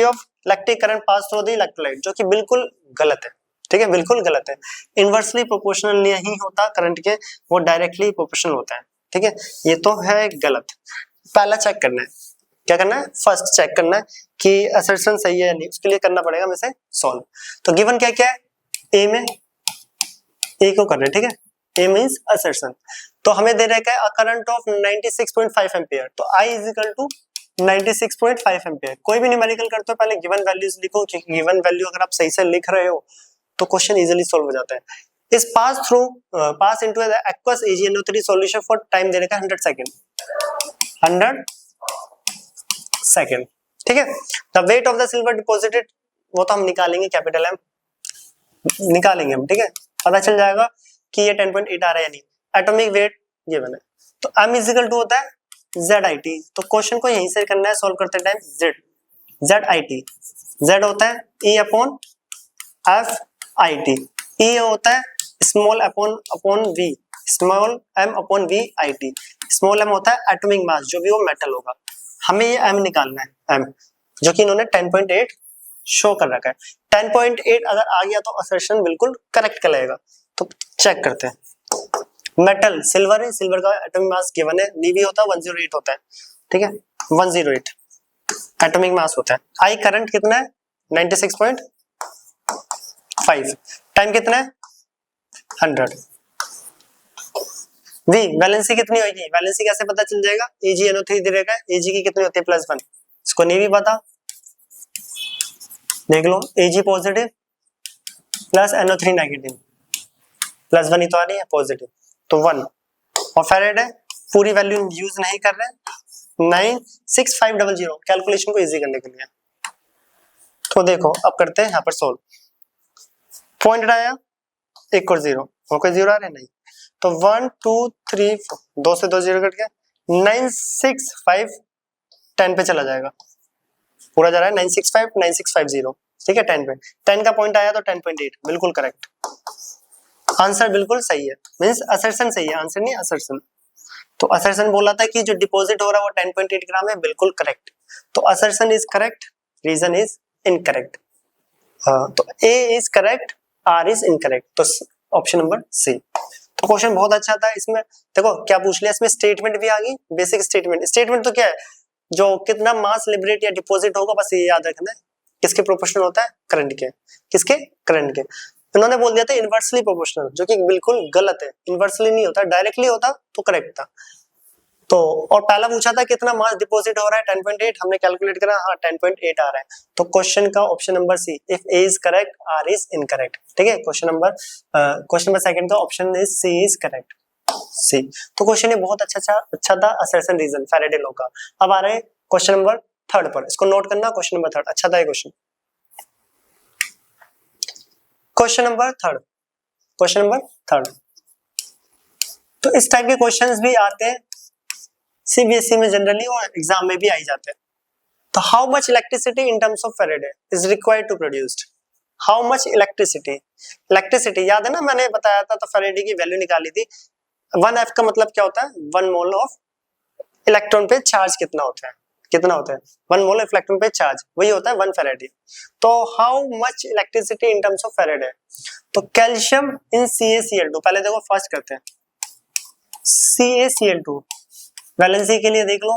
of lactic current passed through the electrolyte, जो कि बिल्कुल गलत है, ठीक है, बिल्कुल गलत है। इनवर्सली प्रोपोर्शनल नहीं होता करंट के, वो डायरेक्टली प्रोपोर्शनल होता है, ठीक है, ये तो है गलत। पहला चेक करना है, क्या करना है, फर्स्ट चेक करना है कि असर्शन सही है या नहीं, उसके लिए करना पड़ेगा में से सॉल्व। तो गिवन क्या क्या है, ए में, ए को कर रहे हैं, ठीक है, ए मींस असर्शन। तो हमें दे रखा है अ करंट ऑफ 96.5 एम्पियर, तो I is equal to 96.5 ampere. कोई भी न्यूमेरिकल करते हो पहले गिवन वैल्यूज लिखो, क्योंकि गिवन वैल्यू अगर आप सही से लिख रहे हो तो क्वेश्चन इजीली सॉल्व हो जाता है। इस pass into the aqueous AgNO3 solution for time दे रखा है 100 सेकंड, 100 सेकंड, ठीक है। The weight of the silver deposited, वो तो हम निकालेंगे, कैपिटल M निकालेंगे हम, ठीक है, पता चल जाएगा कि ये 10.8 आ रहा है या नहीं। एटॉमिक वेट गिवन है, तो M इज इक्वल टू होता है ZIT, तो क्वेश्चन को यहीं से करना है सॉल्व करते टाइम। ZIT, Z होता है E अपॉन FIT, E होता है small upon V, small m upon VIT, small m होता है एटॉमिक मास, जो भी वो मेटल होगा, हमें ये M निकालना है, M जो कि इन्होंने 10.8 शो कर रखा है। 10.8 अगर आ गया तो असर्शन बिल्कुल करेक्ट कहलाएगा। तो चेक करते हैं, मेटल सिल्वर है, सिल्वर का एटॉमिक मास गिवन है, Dv होता है 108 होता है, ठीक है, 108 एटॉमिक मास होता है। आई करंट कितना है 96.5, टाइम कितना है 100। V वैलेंसी कितनी होगी, वैलेंसी कैसे पता चल जाएगा, AgNO3 दे रखा है, Ag की कितनी होती है +1, इसको नहीं भी पता, देख लो, Ag positive plus NO3 negative, +1 ही तो आ रही है पॉजिटिव, तो 1, और फेरेडे पूरी वैल्यू यूज नहीं कर रहे, 96500 कैलकुलेशन को इजी करने के लिए। तो देखो अब करते हैं यहाँ पर सोल्व, पॉइंट आया 1 और 0, कोई 0 आ रहा है नहीं, तो 1 2 3 4, 2 से 2 0 कट गया, 965 10 पे चला जाएगा, पूरा जा रहा है 9650, ठीक है, 10 पे, 10 का पॉइंट आया तो 10.8 बिल्कुल करेक्ट आंसर, बिल्कुल सही है, मींस असर्शन सही है, आंसर नहीं असर्शन। तो असर्शन बोला था कि जो डिपॉजिट हो रहा है वो 10.8 ग्राम है, बिल्कुल करेक्ट, तो assertion is correct, reason is incorrect. तो A is correct, R is incorrect, तो ऑप्शन नंबर सी। तो क्वेश्चन बहुत अच्छा था, इसमें देखो क्या पूछ लिया, इसमें स्टेटमेंट भी आ गई, बेसिक स्टेटमेंट। स्टेटमेंट तो क्या है, जो कितना मास लिबरेट या डिपॉजिट होगा बस ये याद रखना है, किसके प्रोपोर्शनल होता है, करंट के, किसके, करंट के। इन्होंने बोल दिया था इनवर्सली प्रोपोर्शनल, जो कि बिल्कुल गलत है, इनवर्सली नहीं होता, डायरेक्टली होता तो करेक्ट था। तो और पहला पूछा था कितना मास डिपॉजिट हो रहा है 10.8, हमने कैलकुलेट करा, हाँ 10.8 आ रहा है, तो क्वेश्चन का option number C, if A is correct R is incorrect, ठीक है, क्वेश्चन नंबर सेकंड का option is C is correct, C. तो क्वेश्चन ये बहुत अच्छा था, असर्शन रीजन फैराडे लॉ का। अब आ रहे हैं क्वेश्चन नंबर थर्ड पर, इसको नोट करना, क्वेश्चन नंबर थर्ड अच्छा था ये क्वेश्चन। क्वेश्चन नंबर थर्ड, तो इस टाइप के क्वेश्चंस भी आते हैं सीबीएसई में जनरली, और एग्जाम में भी आई जाते हैं। तो how much electricity in terms of Faraday is required to produced, how much electricity याद है ना, मैंने बताया था, तो फैराडे की वैल्यू निकाली थी। 1F का मतलब क्या होता है, 1 मोल ऑफ इलेक्ट्रॉन पे चार्ज कितना होता है, 1 मोल ऑफ इलेक्ट्रॉन पे चार्ज, वही होता है 1 फैराडे। तो how much electricity in terms of Faraday, तो कैल्शियम इन CaCl2, पहले देखो फर्स्ट करते हैं, CaCl2 वैलेंसी के लिए देख लो,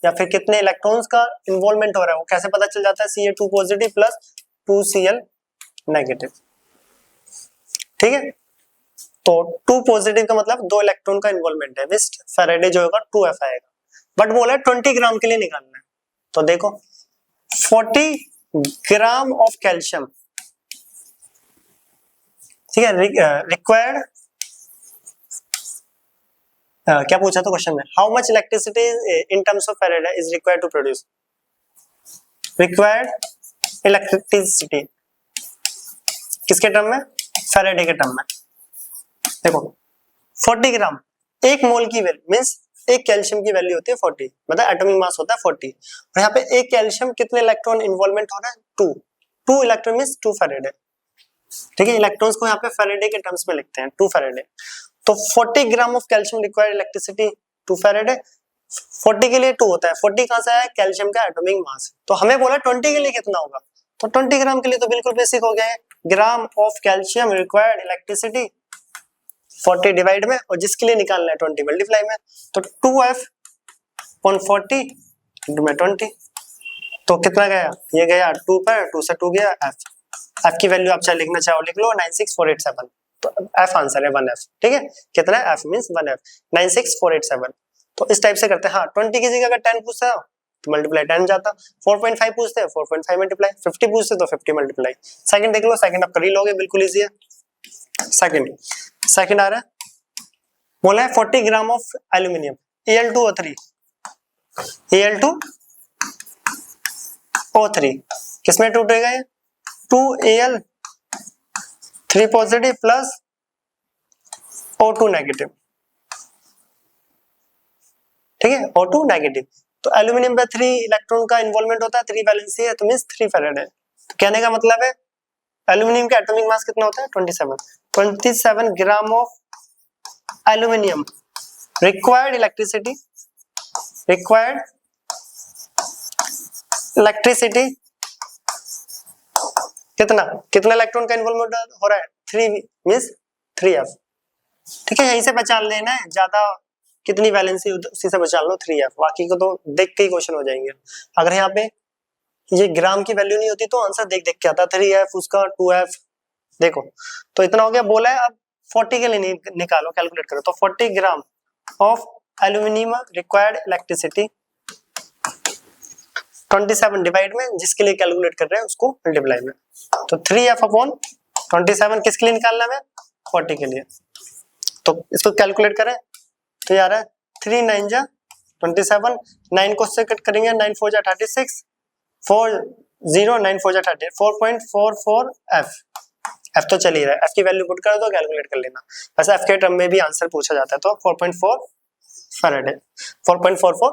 या फिर कितने इलेक्ट्रॉन्स का इन्वॉल्वमेंट हो रहा है वो कैसे पता चल जाता है, Ca2 positive plus 2Cl negative. ठीक है, तो 2 पॉजिटिव का मतलब 2 इलेक्ट्रॉन का इन्वॉल्वमेंट है, मींस फैराडे जो होगा 2F आएगा। बट बोला है 20 ग्राम के लिए निकालना है, तो देखो 40 ग्राम ऑफ कैल्शियम, ठीक है, रिक्वायर्ड क्या पूछा था क्वेश्चन में, how much electricity in terms of Faraday is required to produce, required electricity किसके टर्म में, फैराडे के टर्म में। देखो 40 ग्राम, एक मोल की वैल्यू मींस एक कैल्शियम की वैल्यू होती है 40, मतलब एटॉमिक मास होता है 40, और यहाँ पे एक कैल्शियम कितने इलेक्ट्रॉन इन्वॉल्वमेंट हो रहा है, 2 इलेक्ट्रॉन मींस 2 फैराडे। ठीक है, इलेक्ट्रॉन्स को यहाँ पे फैराडे के टर्म्स में लिखते हैं 2 फैराडे। तो 40 gram of calcium required electricity 2 Faraday, 40 के लिए 2 होता है, 40 कहां से आया, कैल्शियम का एटॉमिक मास, तो हमें बोला 20 के लिए कितना होगा, तो 20 ग्राम के लिए तो बिल्कुल बेसिक हो गया है, gram of calcium required electricity 40 divide में, और जिसके लिए निकालना है 20 मल्टीप्लाई में, तो 2F अपॉन 40 इंटू में 20, तो कितना गया, ये गया 2 पर, 2 से 2 गया F, F की वैल्यू आप चाहे लिखना चाहो लिख लो 96487, तो F आंसर है 1F। ठीक है, कितना है, F मींस 1F 96487। तो इस टाइप से करते हैं। हाँ 20 की जगह अगर 10 पूछता तो मल्टीप्लाई 10 जाता, 4.5 पूछते हैं 4.5 मल्टीप्लाई, 50 पूछते तो 50 मल्टीप्लाई। सेकंड देख लो, सेकंड आप कर ही लोगे, बिल्कुल इजी है। सेकंड आ रहा है, बोला है 40 gram of aluminium Al2O3, Al2O3 किसमें टूटेगा ये, 2Al 3 positive plus O2 negative. ठीक है, O2 नेगेटिव, तो एल्यूमिनियम पे 3 इलेक्ट्रॉन का इन्वॉल्वमेंट होता है, 3 वैलेंसी है, तो मींस 3 फैराडे। तो कहने का मतलब है एल्यूमिनियम का एटॉमिक मास कितना होता है, 27 gram of aluminium required electricity कितना इलेक्ट्रॉन का इन्वॉल्वमेंट हो रहा है, 3 मींस 3F। ठीक है, यहीं से पहचान लेना है, ज्यादा कितनी वैलेंसी उसी से पहचान लो 3F, बाकी को तो देख के ही क्वेश्चन हो जाएंगे। अगर यहाँ पे ये ग्राम की वैल्यू नहीं होती तो आंसर देख देख के आता, 3F उसका 2F, देखो तो इतना हो गया। बोला है अब 40 के लिए निकालो, कैलकुलेट करो, तो 40 gram of aluminium required electricity 27 divide में, जिसके लिए कैलकुलेट कर रहे हैं उसको मल्टीप्लाई में, तो 3F अपॉन 27 किसके लिए निकालना है, 40 के लिए। तो इसको कैलकुलेट करें तो यार है 3 9 जा 27, 9 को से कट करेंगे, 9 4 जा 36, 4 0 9 4 जा 30, 4.44 F तो चल ही रहा है, F की वैल्यू पुट कर दो, कैलकुलेट कर लेना। वैसे F के टर्म में भी आंसर पूछा जाता है, तो 4.4 फैराडे, 4.44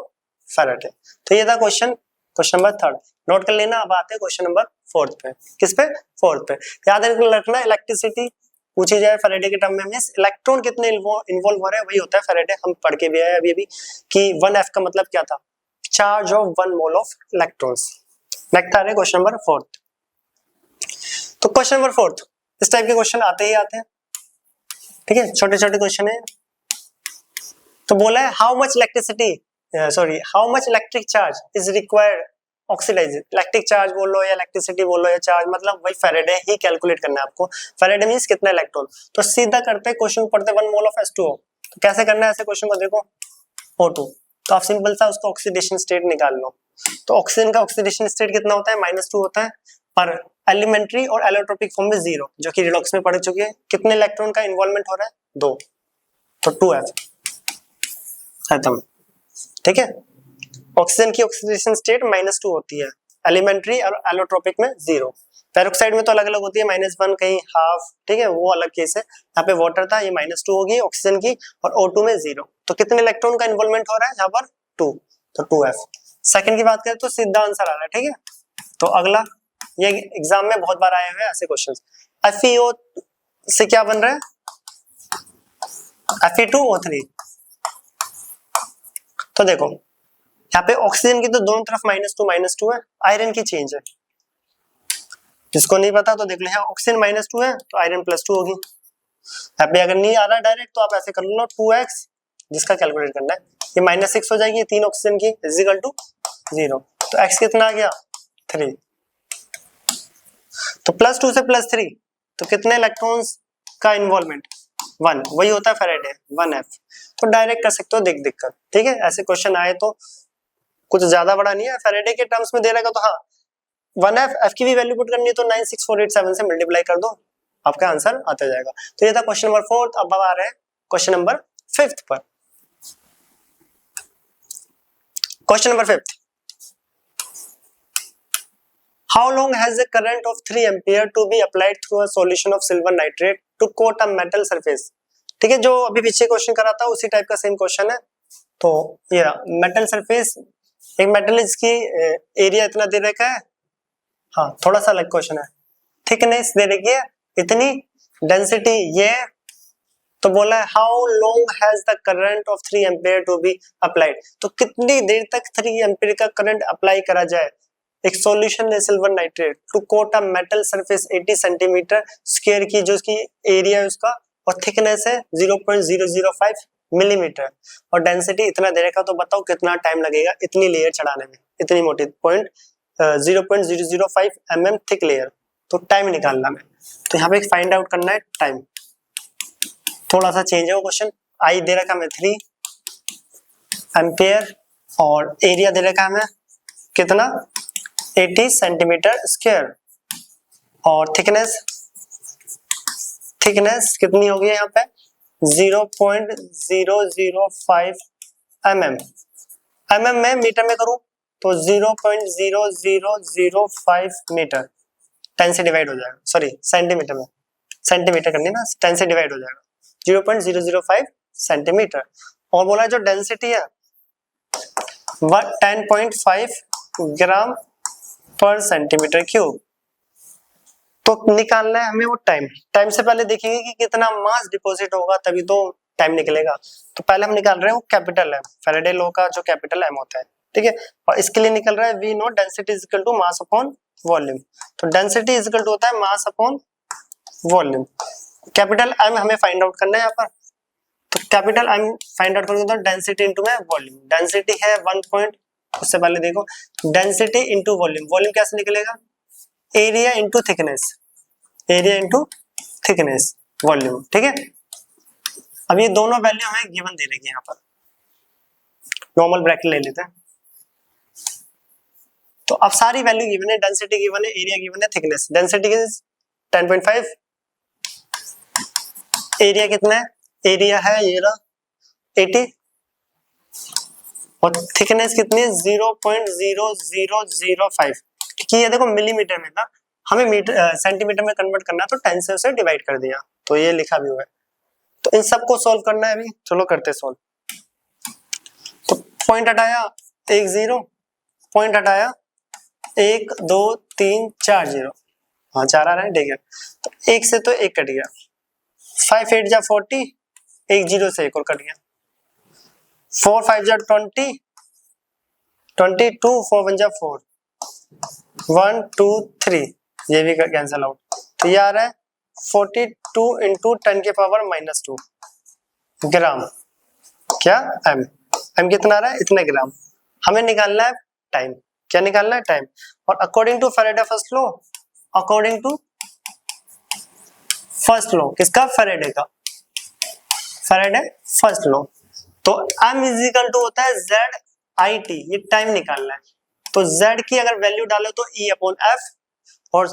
फैराडे। तो ये था क्वेश्चन नंबर 3, नोट कर लेना। अब आते हैं क्वेश्चन नंबर 4 पे, किस पे, 4 पे। याद रखना इलेक्ट्रिसिटी पूछी जाए फैराडे के टर्म में, मींस इलेक्ट्रॉन कितने इन्वॉल्व हो रहे हैं, वही होता है फैराडे। हम पढ़ के भी आए अभी कि 1F का मतलब क्या था, charge of 1 mole of electrons. Next आ रहे क्वेश्चन नंबर 4। तो क्वेश्चन नंबर 4, इस टाइप के क्वेश्चन आते ही आते हैं। ठीक है, छोटे छोटे क्वेश्चन है। तो बोला है how much electric charge is required oxidise, electric charge बोल लो या इलेक्ट्रिसिटी बोल लो या चार्ज, मतलब वही फैराडे ही कैलकुलेट करना है आपको। फैराडे मींस कितना इलेक्ट्रॉन, तो सीधा करते हैं क्वेश्चन पढ़ते 1 मोल ऑफ H2O। तो कैसे करना है ऐसे क्वेश्चन को, देखो O2, तो आप सिंपल सा उसका ऑक्सीडेशन स्टेट निकाल लो। तो ऑक्सीजन का ऑक्सीडेशन स्टेट कितना होता है, -2 होता है, पर एलिमेंट्री और एलोट्रोपिक फॉर्म में 0, जो कि रिडॉक्स में पढ़ चुके हैं। कितने इलेक्ट्रॉन का इन्वॉल्वमेंट हो रहा है, 2, तो 2F खत्म। ठीक है, ऑक्सीजन की ऑक्सीडेशन स्टेट -2 होती है, एलिमेंट्री और एलोट्रोपिक में 0। पेरोक्साइड में तो अलग अलग होती है, -1 कहीं हाफ, ठीक है, वो अलग केस है। यहाँ पे वाटर था, ये -2 होगी ऑक्सीजन की, और O2 में 0। तो कितने इलेक्ट्रॉन का इन्वॉल्वमेंट हो रहा है यहाँ पर, 2, तो 2F। सेकंड की बात करें तो सीधा आंसर आ रहा है। ठीक है, तो अगला, ये एग्जाम में बहुत बार आए हुए ऐसे क्वेश्चंस। FeO से क्या बन रहा है, Fe2O3। तो देखो यहाँ पे ऑक्सीजन की तो दोनों तरफ -2 है, आयरन की चेंज है, जिसको नहीं पता तो देख लो, यहाँ ऑक्सीजन -2 है तो आयरन +2 होगी। यहाँ पे अगर नहीं आ रहा डायरेक्ट तो आप ऐसे कर लो 2x, जिसका कैलकुलेट करना है ये -6 हो जाएगी 3 ऑक्सीजन की, इज इक्वल टू 0। तो x कितना आ गया 3। तो +2 से +3 तो कितने इलेक्ट्रॉन्स का इन्वॉल्वमेंट 1, वही होता है फैराडे 1f। तो डायरेक्ट कर सकते हो देख देख कर, ठीक है। ऐसे क्वेश्चन आए तो कुछ ज्यादा बड़ा नहीं है, फैराडे के टर्म्स में दे रहेगा तो हाँ 1f, f की भी वैल्यू पुट करनी है तो 96487 से मल्टीप्लाई कर दो, आपका आंसर आता जाएगा। तो ये था क्वेश्चन नंबर 4। अब आ रहे हैं क्वेश्चन नंबर 5 पर। Question number 5, how long has a current of 3 ampere to be applied through a solution of silver nitrate to coat a metal surface? ठीक है, जो अभी पीछे क्वेश्चन करा था उसी टाइप का सेम क्वेश्चन है। तो ये मेटल सरफेस, एक मेटल इसकी एरिया इतना दे रखा है, हाँ थोड़ा सा अलग क्वेश्चन है, थिकनेस दे रखी है इतनी, डेंसिटी ये, तो बोला है how long has the current of 3 ampere to be applied, तो कितनी देर तक 3 एम्पियर का करंट अप्लाई करा जाए एक सॉल्यूशन है silver nitrate to coat a metal surface 80 centimetre square की, जो उसकी एरिया है उसका, और थिकनेस है 0.005 मिलीमीटर, और डेंसिटी इतना दे रखा। तो बताओ कितना टाइम लगेगा इतनी लेयर चढ़ाने में, इतनी मोटी 0.005 mm थिक लेयर। तो टाइम निकालना है, तो यहाँ पे फाइंड आउट करना है टाइम। थोड़ा सा चेंज है वो क्वेश्चन, आई दे रखा हमें 3 एम्पियर और एरिया दे रखा हमें कितना 80 सेंटीमीटर स्क्वायर, और थिकनेस कितनी होगी यहाँ पे 0.005 mm। mm में मीटर में करूं तो 0.0005 मीटर 10 से डिवाइड हो जाएगा, सॉरी सेंटीमीटर में, सेंटीमीटर करनी ना, 10 से डिवाइड हो जाएगा 0.005 सेंटीमीटर। और बोला जो डेंसिटी है 10.5 ग्राम पर सेंटीमीटर क्यूब। तो निकालना है हमें वो टाइम। टाइम से पहले देखेंगे कि कितना मास डिपॉजिट होगा, तभी तो टाइम निकलेगा। तो पहले हम निकाल रहे हैं वो कैपिटल एम, फैराडे लॉ का जो कैपिटल एम होता है, ठीक है। और इसके लिए निकल रहा है we know density is equal to mass upon volume. तो डेंसिटी इज इक्वल टू होता है mass upon volume. Capital M हमें फाइंड आउट करना है यहाँ पर, तो कैपिटल एम फाइंड आउट करोगे तो डेंसिटी इंटू में वॉल्यूम। डेंसिटी है 1 उससे पहले देखो डेंसिटी इंटू वॉल्यूम, वॉल्यूम कैसे निकलेगा area into thickness, area into thickness volume, ठीक है। अब ये दोनों वैल्यू हमें गिवन दे रही है, यहाँ पर नॉर्मल ब्रैकेट ले लेते हैं। तो अब सारी वैल्यू गिवन है, डेंसिटी गिवन है, एरिया गिवन है, थिकनेस। डेंसिटी 10.5, एरिया कितना है, एरिया है ये रहा 80, और थिकनेस कितनी है 0.0005, क्योंकि ये देखो मिलीमीटर में था, हमें मीटर सेंटीमीटर में कन्वर्ट करना तो 10 से उसे डिवाइड कर दिया, तो ये लिखा भी हुआ है। तो इन सबको सॉल्व करना है अभी, चलो करते सॉल्व। तो पॉइंट हटाया 1 0, पॉइंट हटाया 1 2 3 4 0, हाँ 4 आ रहा है, ठीक है। तो 1 से तो 1 कट गया, 5 8 जा 40, 1 0 से 1 और कट गया, 4 5 जा 20, 22 4 1 जा 4, 1 2 3, ये भी कैंसिल आउट। तो ये आ रहा है 42 इंटू 10 के पावर -2 ग्राम, क्या एम, एम कितना आ रहा है इतने ग्राम। हमें निकालना है टाइम, क्या निकालना है टाइम। और according to Faraday first law, according to first law किसका, फैराडे का, फैराडे फर्स्ट लॉ, तो m इज इक्वल टू होता है z i t, ये टाइम निकालना है। तो z की अगर वैल्यू डालो तो e अपॉन f, और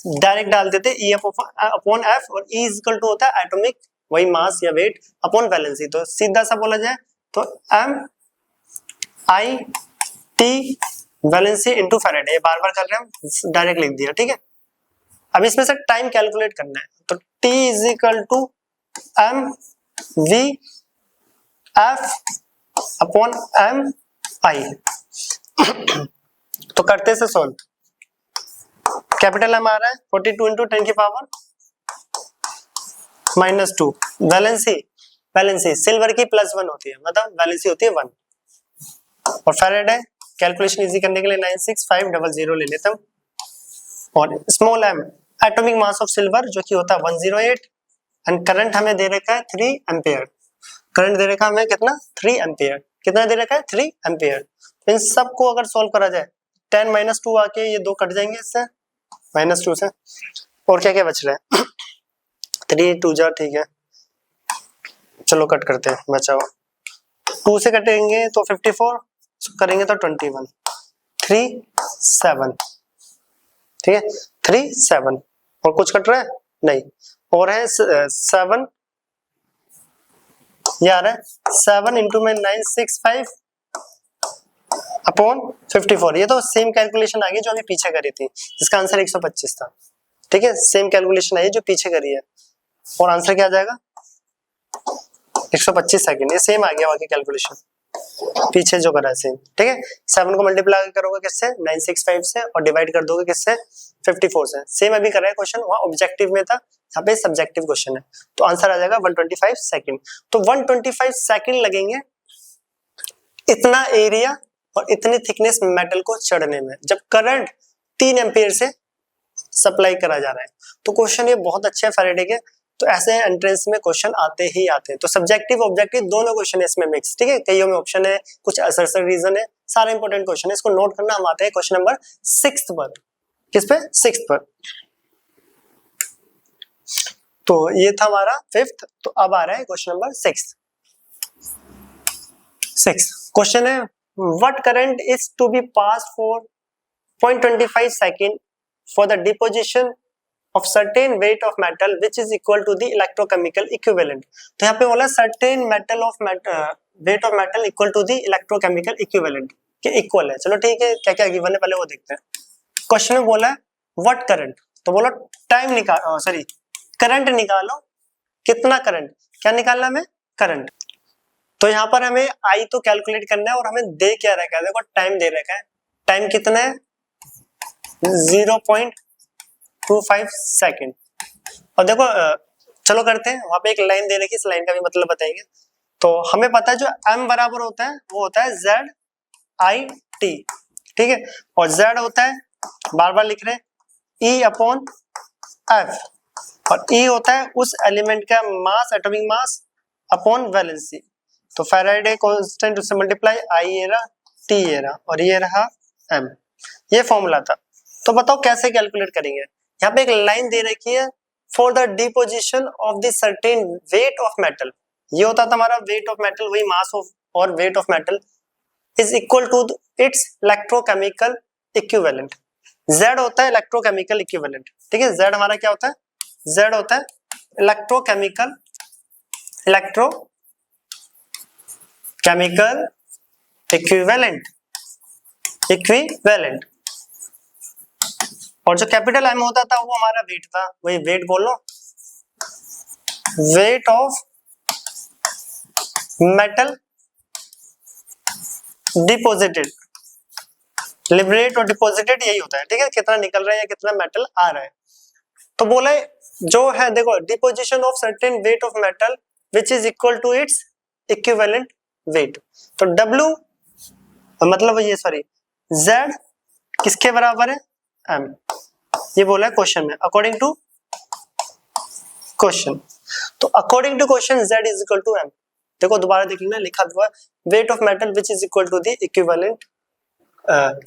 डायरेक्ट डाल देते e अपॉन f, और e इज इक्वल टू होता है एटॉमिक, वही मास या वेट अपॉन वैलेंसी। तो सीधा सा बोला जाए तो m i t valency into Faraday, बार बार कर रहे हैं हम, डायरेक्ट लिख दिया, ठीक है। अब इसमें से टाइम कैलकुलेट करना है, तो t is equal to m v f upon m i। तो करते से सॉल्व, कैपिटल एम आ रहा है 42 इंटू 10 की पावर -2, वैलेंसी, वैलेंसी सिल्वर की +1 होती है, मतलब वैलेंसी होती है 1, और फैराडे कैलकुलेशन इजी करने के लिए 96500 ले लेता हूं। और small m atomic mass of silver जो कि होता है 108, एंड करंट हमें दे रखा है 3 एम्पियर, करंट दे रखा हमें कितना 3 एम्पियर, कितना दे रखा है 3 एम्पियर। इन सबको अगर सॉल्व करा जाए 10 - 2 आके ये 2 कट जाएंगे इससे -2 से, और क्या क्या बच रहा है 3 2 जा, ठीक है चलो कट करते हैं, बचा हुआ 2 से कटेंगे तो 54 करेंगे तो 21 3 7, ठीक है 3 7, और कुछ कट रहा है नहीं, और है 7, ये आ रहा है 7 इंटू में 965 अपॉन 54। ये तो सेम कैलकुलेशन आ गई जो अभी पीछे करी थी, जिसका आंसर 125 था, ठीक है सेम कैलकुलेशन आई जो पीछे करी है, और आंसर क्या आ जाएगा 125 सेकंड। ये सेम आ गया बाकी कैलकुलेशन पीछे जो करा है सेम, ठीक है 7 को मल्टीप्लाई करोगे किससे 965 से, और डिवाइड कर दोगे किससे 54 से, सेम अभी कर रहा है क्वेश्चन, वहां ऑब्जेक्टिव में था, यहाँ पे सब्जेक्टिव क्वेश्चन है, तो आंसर आ जाएगा 125 सेकंड। तो 125 सेकंड लगेंगे इतना एरिया और इतनी थिकनेस मेटल को चढ़ने में, जब करंट 3 एम्पियर से सप्लाई करा जा रहा है। तो क्वेश्चन ये बहुत अच्छे है फैराडे के, तो ऐसे एंट्रेंस में क्वेश्चन आते ही आते हैं। तो सब्जेक्टिव ऑब्जेक्टिव दोनों क्वेश्चन है इसमें मिक्स, ठीक है कईयों में ऑप्शन है, कुछ असर्शन रीजन है, सारे इंपॉर्टेंट क्वेश्चन है, इसको नोट करना। हम आते हैं क्वेश्चन नंबर 6 पर। किस पे 6 पर, तो ये था हमारा 5th, तो अब आ रहा है क्वेश्चन नंबर 6। क्वेश्चन है what current is to be pass for 0.25 second for the deposition of certain weight of metal which is equal to the electrochemical equivalent। तो यहाँ पे बोला certain weight of metal equal to the electrochemical equivalent के इक्वल है। चलो ठीक है, क्या क्या गिवन है पहले वो देखते हैं। क्वेश्चन में बोला है व्हाट करंट, तो बोला टाइम निकाल सॉरी करंट निकालो, कितना करंट, क्या निकालना हमें करंट। तो यहाँ पर हमें आई तो कैलकुलेट करना है, और हमें दे क्या रखा है, देखो टाइम दे रखा है, टाइम कितना है 0.25 सेकंड। और देखो चलो करते हैं, वहां पे एक लाइन दे रखी है, इस लाइन का भी मतलब बताएंगे। तो हमें पता है जो m बराबर होता है वो होता है Z I T, ठीक है, और Z होता है बार बार लिख रहे हैं E अपॉन F, और E होता है उस एलिमेंट का मास, एटॉमिक मास अपॉन वैलेंसी। तो फैराडे कांस्टेंट उससे मल्टीप्लाई, I ये रहा T ये रहा और ये रहा M, ये फॉर्मूला था। तो बताओ कैसे कैलकुलेट करेंगे। यहाँ पे एक लाइन दे रखी है for the deposition of the certain weight of metal, ये होता था हमारा वेट ऑफ मेटल, वही मास ऑफ और weight of metal is equal to its electrochemical equivalent. Z होता है इलेक्ट्रोकेमिकल इक्विवेलेंट, ठीक है Z हमारा क्या होता है, Z होता है इलेक्ट्रोकेमिकल इक्विवेलेंट, और जो कैपिटल M होता था वो हमारा वेट था, वही वेट बोलो, wait of metal deposited, liberate और डिपोजिटेड यही होता है, ठीक है कितना निकल रहा है या कितना मेटल आ रहा है। तो बोले जो है देखो deposition of certain weight of metal which is equal to its equivalent weight. तो W मतलब ये सॉरी Z किसके बराबर है M, ये बोला है क्वेश्चन में अकॉर्डिंग टू क्वेश्चन। तो according to question Z is equal to M, देखो दोबारा देख लेना, लिखा हुआ weight of metal which is equal to the equivalent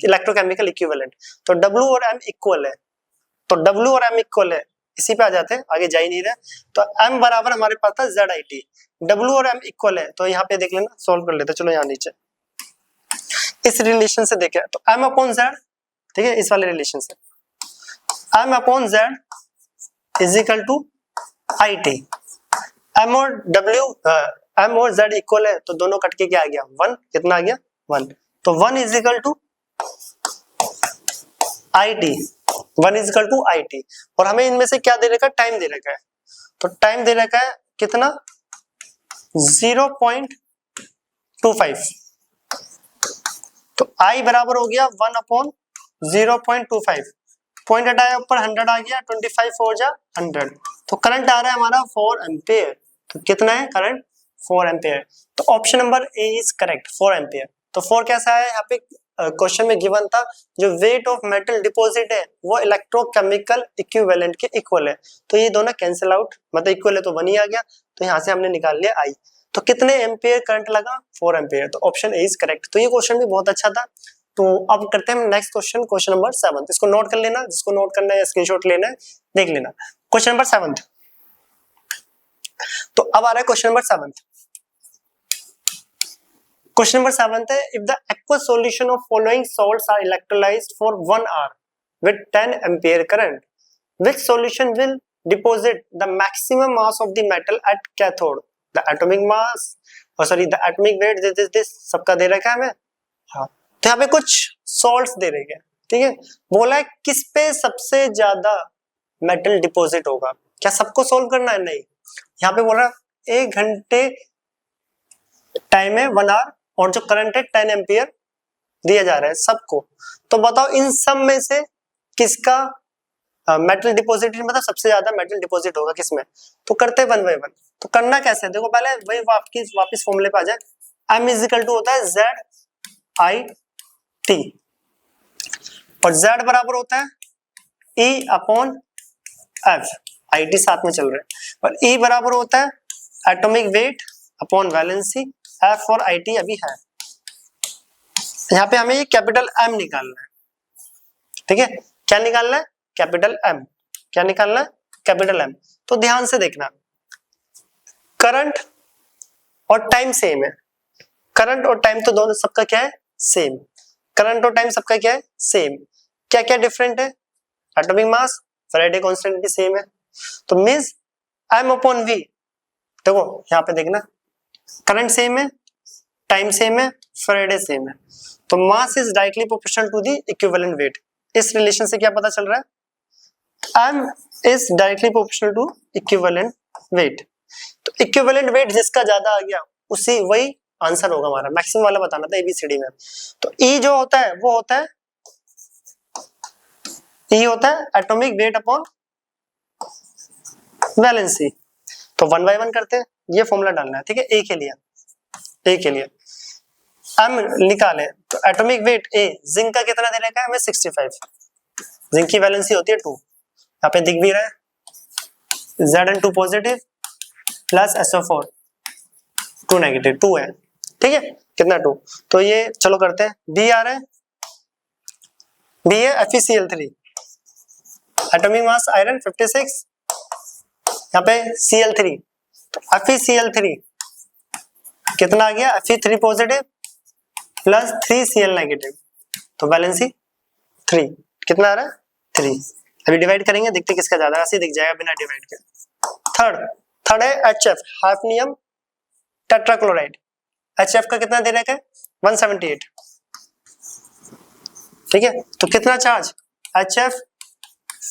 electrochemical equivalent. तो W और M इक्वल है, तो W और M इक्वल है, इसी पे आ जाते हैं, आगे जा ही नहीं रहे। तो M बराबर हमारे पास था ZIT, W और M इक्वल है, तो यहाँ पे देख लेना, सॉल्व कर लेते हैं। चलो यहाँ नीचे इस रिलेशन से देखें तो M अपॉन Z, ठीक है इस वाले रिलेशन से M upon Z is equal to IT। M और Z इक्वल है, तो दोनों कट के क्या आ गया 1, कितना आ गया 1, तो 1 is equal to IT, 1 is equal to IT। और हमें इनमें से क्या दे रखा है, टाइम दे रखा है, तो टाइम दे रखा है कितना 0.25, तो I बराबर हो गया 1 अपॉन 0.25, पॉइंट हटाया ऊपर 100 आ गया, 25 4 जा 100, तो करंट आ रहा है हमारा 4 एम्पियर। तो कितना है करंट 4 एम्पियर, तो option number A is correct 4 ampere. तो 4 कैसा है, यहाँ पे क्वेश्चन में गिवन था जो वेट ऑफ मेटल डिपॉजिट है वो इलेक्ट्रोकेमिकल इक्विवेलेंट के इक्वल है, तो ये दोनों कैंसिल आउट, मतलब इक्वल है तो 1 ही आ गया, तो यहाँ से हमने निकाल लिया I। तो कितने एम्पियर करंट लगा, 4 एम्पियर। तो ऑप्शन ए इज करेक्ट। तो ये क्वेश्चन भी बहुत अच्छा था। तो अब करते हैं नेक्स्ट क्वेश्चन, क्वेश्चन नंबर 7। इसको नोट कर लेना, जिसको नोट करना है स्क्रीनशॉट लेना है, देख लेना। Question number 7। तो अब आ रहा है क्वेश्चन नंबर 7। क्वेश्चन नंबर 7 है, if the aqueous solution of following salts are electrolyzed for 1 hour with 10 ampere current, which solution will deposit the maximum mass of the metal at cathode? The atomic mass, the atomic weight, this सबका दे रखा है हमें। हाँ, तो यहाँ पे कुछ सॉल्ट्स दे रखे हैं, ठीक है। बोला है किस पे सबसे ज्यादा मेटल डिपॉजिट होगा। क्या सबको सोल्व करना है? नहीं, यहाँ पे बोल रहा है 1 घंटे टाइम है 1 आवर, और जो करंट है 10 एम्पियर दिया जा रहा है सबको। तो बताओ इन सब में से किसका मेटल डिपॉजिट, मतलब सबसे ज्यादा मेटल डिपॉजिट होगा किसमें। तो करते हैं 1 बाय 1। तो करना कैसे है, देखो पहले वही वापस फॉर्मूले पे आ जाए। M इज इक्वल टू होता है ZIT, और Z बराबर होता है E अपॉन F, IT साथ में चल रहा है, और E बराबर होता है atomic weight upon valency, F और IT अभी है। यहाँ पे हमें ये कैपिटल M निकालना है, ठीक है। क्या निकालना है? Capital M। क्या निकालना है? Capital M। तो ध्यान से देखना, करंट और टाइम सेम है। करंट और टाइम तो दोनों सबका क्या है? सेम। करंट और टाइम सबका क्या है? सेम। क्या क्या डिफरेंट है? एटॉमिक मास, फैराडे कांस्टेंट भी सेम है। तो मींस M अपॉन V, देखो यहाँ पे देखना, करंट सेम है, टाइम सेम है, फैराडे सेम है, तो mass is directly proportional to the equivalent weight. इस रिलेशन से क्या पता चल रहा है? M is directly proportional to equivalent weight। तो इक्विवेलेंट वेट जिसका ज्यादा आ गया उसी वही आंसर होगा हमारा। मैक्सिमम वाला बताना था ABCD में। तो E जो होता है वो होता है, E होता है एटॉमिक वेट अपॉन वैलेंसी। तो 1 बाय 1 करते हैं, ये फॉर्मूला डालना है, ठीक है। A के लिए M निकाले, तो एटॉमिक वेट A, जिंक का कितना दे रखा है हमें? 65। जिंक की वैलेंसी होती है 2, यहाँ पे दिख भी रहा है, Zn2 positive plus SO4 2 negative, 2 है, ठीक है। कितना? 2। तो ये चलो करते हैं, B आ रहा है, B है FeCl3, एटॉमिक मास आयरन 56, यहाँ पे Cl3, तो FeCl3 कितना आ गया? Fe3 positive plus 3Cl negative, तो वैलेंसी 3, कितना आ रहा है? 3। अभी डिवाइड करेंगे, देखते किसका ज्यादा, ऐसे दिख जाएगा बिना डिवाइड के। थर्ड है HF, हाफनियम टेट्राक्लोराइड। HF का कितना दे रखा है? 178, ठीक है। तो कितना charge? HF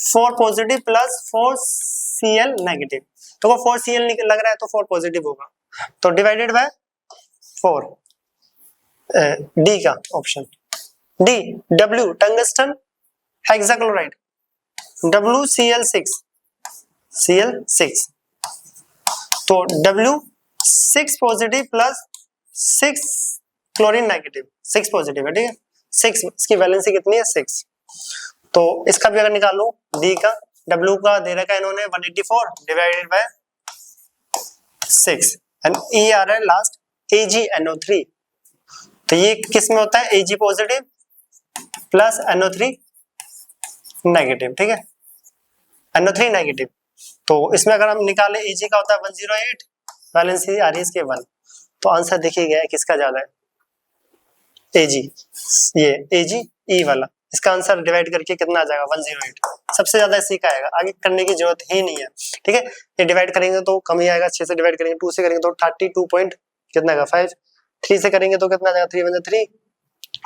4 positive plus 4Cl negative, तो वो 4Cl लग रहा है तो 4 पॉजिटिव होगा, तो डिवाइडेड बाय 4, डी का option D. W tungsten hexachloride, WCl6, तो W 6 positive plus 6 chlorine negative, 6 positive है, ठीक है। 6, इसकी वैलेंसी कितनी है? 6। तो इसका भी अगर निकालो D का, W का दे रखा है इन्होंने 184 डिवाइडेड बाय 6, एंड E आ रहा है लास्ट AgNO3। तो ये किस में होता है? Ag positive plus NO3 negative, ठीक है, NO3 नेगेटिव। तो इसमें अगर हम निकाले Ag का होता है 108, वैलेंसी आ रही है इसके 1, तो आंसर देखिए गया है किसका ज्यादा है? Ag, ये Ag E वाला, इसका आंसर डिवाइड करके कितना आ जाएगा? 108, सबसे ज्यादा इसी का आएगा, आगे करने की जरूरत ही नहीं है, ठीक है। ये डिवाइड करेंगे तो कम ही आएगा, 6 से डिवाइड करेंगे, 2 से करेंगे तो 32 पॉइंट कितना का 5, 3 से करेंगे तो कितना जाएगा? 3 1 3,